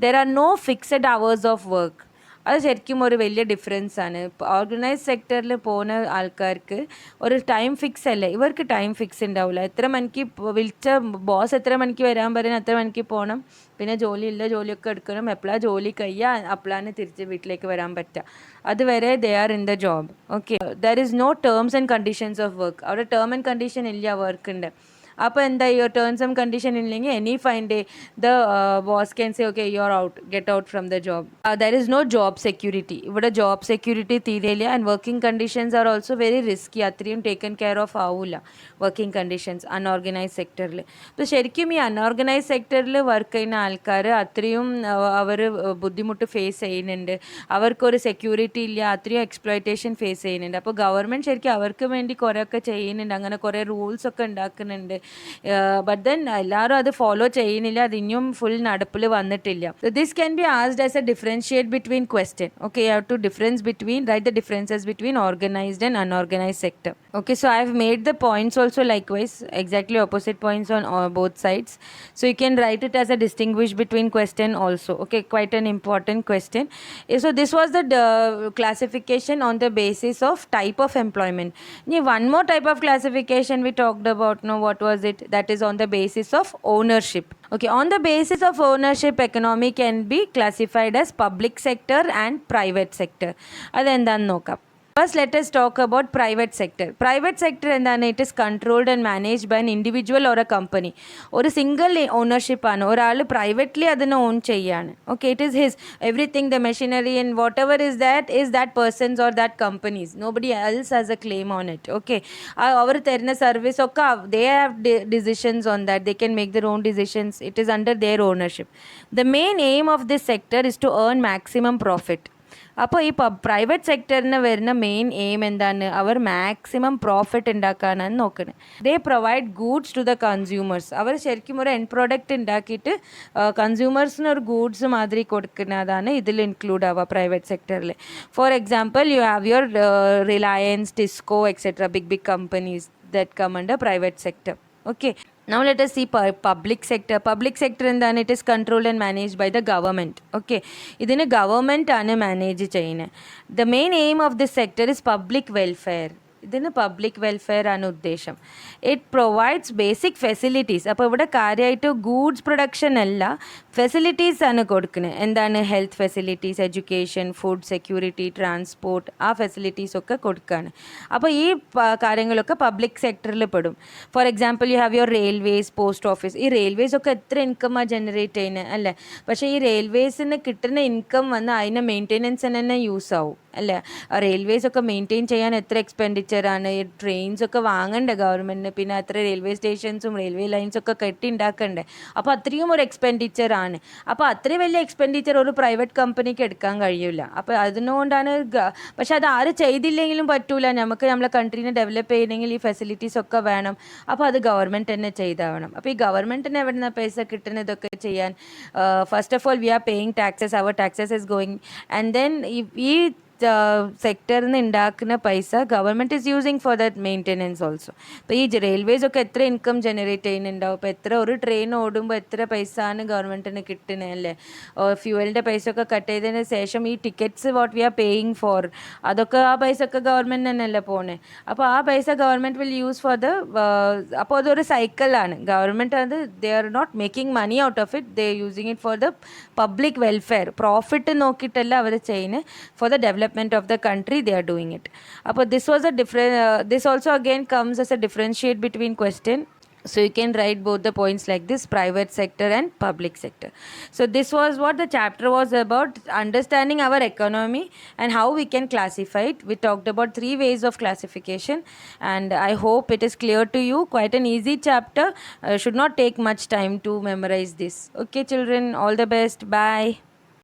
There are no fixed hours of work. അത് ശരിക്കും ഒരു വലിയ difference ആണ്. ഓർഗനൈസ് സെക്ടറിൽ പോകുന്ന ആൾക്കാർക്ക് ഒരു ടൈം ഫിക്സ് അല്ലേ, ഇവർക്ക് ടൈം ഫിക്സ് ഉണ്ടാവില്ല. എത്ര മണിക്ക് വിളിച്ച ബോസ് എത്ര മണിക്ക് വരാൻ പറയുന്നത് അത്ര മണിക്ക് പോകണം, പിന്നെ ജോലിയൊക്കെ എടുക്കണം, എപ്പോഴാണ് ജോലി കഴിയുക അപ്പോഴാണ് തിരിച്ച് വീട്ടിലേക്ക് വരാൻ പറ്റുക. അതുവരെ they are in the job. Okay, there is no terms and conditions of work. അവിടെ ടേം ആൻഡ് കണ്ടീഷൻ ഇല്ല വർക്കിൻ്റെ. അപ്പോൾ എന്താ, ഈ ടേംസ് ആൻഡ് കണ്ടീഷൻ ഇല്ലെങ്കിൽ any fine day the boss can say okay you are out, get out from the job. There is no job security. ഇവിടെ job security തീരെയില്ല. And working conditions are also very risky. അത്രയും taken care of ആവില്ല working conditions unorganise സെക്ടറിൽ. അപ്പോൾ ശരിക്കും ഈ unorganise സെക്ടറിൽ work ചെയ്യുന്ന ആൾക്കാർ അത്രയും അവർ ബുദ്ധിമുട്ട് ഫേസ് ചെയ്യുന്നുണ്ട്. അവർക്കൊരു സെക്യൂരിറ്റി ഇല്ല, അത്രയും എക്സ്പ്ലോയിറ്റേഷൻ ഫേസ് ചെയ്യുന്നുണ്ട്. അപ്പോൾ ഗവൺമെൻറ് ശരിക്കും അവർക്ക് വേണ്ടി കുറേയൊക്കെ ചെയ്യുന്നുണ്ട്, അങ്ങനെ കുറേ റൂൾസൊക്കെ ഉണ്ടാക്കുന്നുണ്ട്. ബട്ട് ദെൻ എല്ലാവരും അത് ഫോളോ ചെയ്യുന്നില്ല, അത് ഇനിയും ഫുൾ നടപ്പിൽ വന്നിട്ടില്ല. This can be asked as a differentiate between question. Okay, you have to difference between, right the differences between organised and unorganised sector. Okay, so I have made the points also likewise, exactly opposite points on both sides. So you can write it as a distinguish between question also. Okay, quite an important question. So this was the classification on the basis of type of employment. Now one more type of classification we talked about. Now what was it? That is on the basis of ownership. Okay, on the basis of ownership, economy can be classified as public sector and private sector. Adendan nokam. First, let us talk about private sector. Private sector എന്താണ്? It is controlled and managed by an individual or a company. ഒരു single ownership ആണ്, ഒരാൾ privately അതിനെ own ചെയ്യാണ്. Okay, it is his everything, the machinery and whatever is that person's or that companies. Nobody else has a claim on it. Okay, അവർ തരുന്ന service ഒക്കെ they have decisions on that, they can make their own decisions. It is under their ownership. The main aim of this sector is to earn maximum profit. അപ്പോൾ ഈ private സെക്ടറിന് വരുന്ന main aim എന്താണ്? അവർ maximum profit ഉണ്ടാക്കാനാണ് നോക്കുന്നത്. They provide goods to the consumers. അവർ ശരിക്കും ഒരു end product ഉണ്ടാക്കിയിട്ട് കൺസ്യൂമേഴ്സിന് ഒരു ഗൂഡ്സ് മാതിരി കൊടുക്കുന്നതാണ് ഇതിൽ ഇൻക്ലൂഡ് ആവുക പ്രൈവറ്റ് സെക്ടറിൽ. For example, you have your Reliance, TISCO etcetera, big companies that come under private sector. Okay, now let us see public sector. Public sector എന്താണ്? It is controlled and managed by the government. Okay, ഇതിന് government ആണ് manage ചെയ്യുന്നത്. The main aim of this sector is public welfare. ഇതിന് public welfare ആണ് ഉദ്ദേശം. It provides basic facilities. അപ്പോൾ ഇവിടെ കാര്യമായിട്ട് ഗൂഡ്സ് പ്രൊഡക്ഷൻ അല്ല, ഫെസിലിറ്റീസ് ആണ് കൊടുക്കുന്നത്. എന്താണ്? Health facilities, education, food security, transport, ആ ഫെസിലിറ്റീസൊക്കെ കൊടുക്കുകയാണ്. അപ്പോൾ ഈ കാര്യങ്ങളൊക്കെ പബ്ലിക് സെക്ടറിൽ പെടും. For example, you have your railways, post office. ഈ റെയിൽവേസ് ഒക്കെ എത്ര ഇൻകമാണ് ജനറേറ്റ് ചെയ്യുന്നത് അല്ലേ? പക്ഷേ ഈ റെയിൽവേസിന് കിട്ടുന്ന ഇൻകം വന്ന് അതിനെ മെയിൻ്റെനൻസിന് തന്നെ യൂസ് ആവും അല്ലേ? റെയിൽവേസ് ഒക്കെ മെയിൻറ്റെയിൻ ചെയ്യാൻ എത്ര എക്സ്പെൻഡിച്ചറാണ്. ഈ ട്രെയിൻസൊക്കെ വാങ്ങണ്ടേ ഗവൺമെൻറ്റിന്, പിന്നെ അത്ര റെയിൽവേ സ്റ്റേഷൻസും റെയിൽവേ ലൈൻസൊക്കെ കെട്ടി ഉണ്ടാക്കണ്ടേ. അപ്പോൾ അത്രയും ഒരു എക്സ്പെൻഡിച്ചറാണ്. അപ്പോൾ അത്രയും വലിയ എക്സ്പെൻഡിച്ചർ ഒരു പ്രൈവറ്റ് കമ്പനിക്ക് എടുക്കാൻ കഴിയില്ല. അപ്പോൾ അതിനുകൊണ്ടാണ് പക്ഷെ അത് ആര് ചെയ്തില്ലെങ്കിലും പറ്റൂല. നമുക്ക് നമ്മളെ കൺട്രീനെ ഡെവലപ്പ് ചെയ്യണമെങ്കിൽ ഈ ഫെസിലിറ്റീസ് ഒക്കെ വേണം. അപ്പോൾ അത് ഗവൺമെൻറ് തന്നെ ചെയ്താവണം. അപ്പോൾ ഈ ഗവൺമെൻറ്റിന് എവിടെ നിന്ന് പൈസ കിട്ടുന്ന ഇതൊക്കെ ചെയ്യാൻ? First of all we are paying taxes, our taxes is going, and then ഈ സെക്ടറിൽ നിന്ന് ഉണ്ടാക്കുന്ന പൈസ government is using for that maintenance also. ഇപ്പോൾ ഈ റെയിൽവേസ് ഒക്കെ എത്ര ഇൻകം ജനറേറ്റ് ചെയ്യുന്നുണ്ടാവും? ഇപ്പോൾ എത്ര ഒരു ട്രെയിൻ ഓടുമ്പോൾ എത്ര പൈസ ആണ് ഗവൺമെൻറ്റിന് കിട്ടുന്നത് അല്ലേ? ഫ്യൂവലിൻ്റെ പൈസ ഒക്കെ കട്ട് ചെയ്തതിന് ശേഷം ഈ tickets what we are paying four, അതൊക്കെ ആ പൈസ ഒക്കെ ഗവൺമെൻറ് തന്നെയല്ലേ പോണേ. അപ്പോൾ ആ പൈസ government will use for the, അപ്പോൾ അതൊരു സൈക്കിളാണ്. ഗവൺമെൻറ് അത് they are not making money out of it, they using it for the public welfare. Profit നോക്കിയിട്ടല്ല അവർ ചെയ്യുന്നത്, for the development of the country they are doing it. But this was a different this also again comes as a differentiate between question. So you can write both the points like this, private sector and public sector. So this was what the chapter was about, understanding our economy and how we can classify it. We talked about 3 ways of classification, and I hope it is clear to you. Quite an easy chapter, should not take much time to memorize this. Okay children, all the best, bye.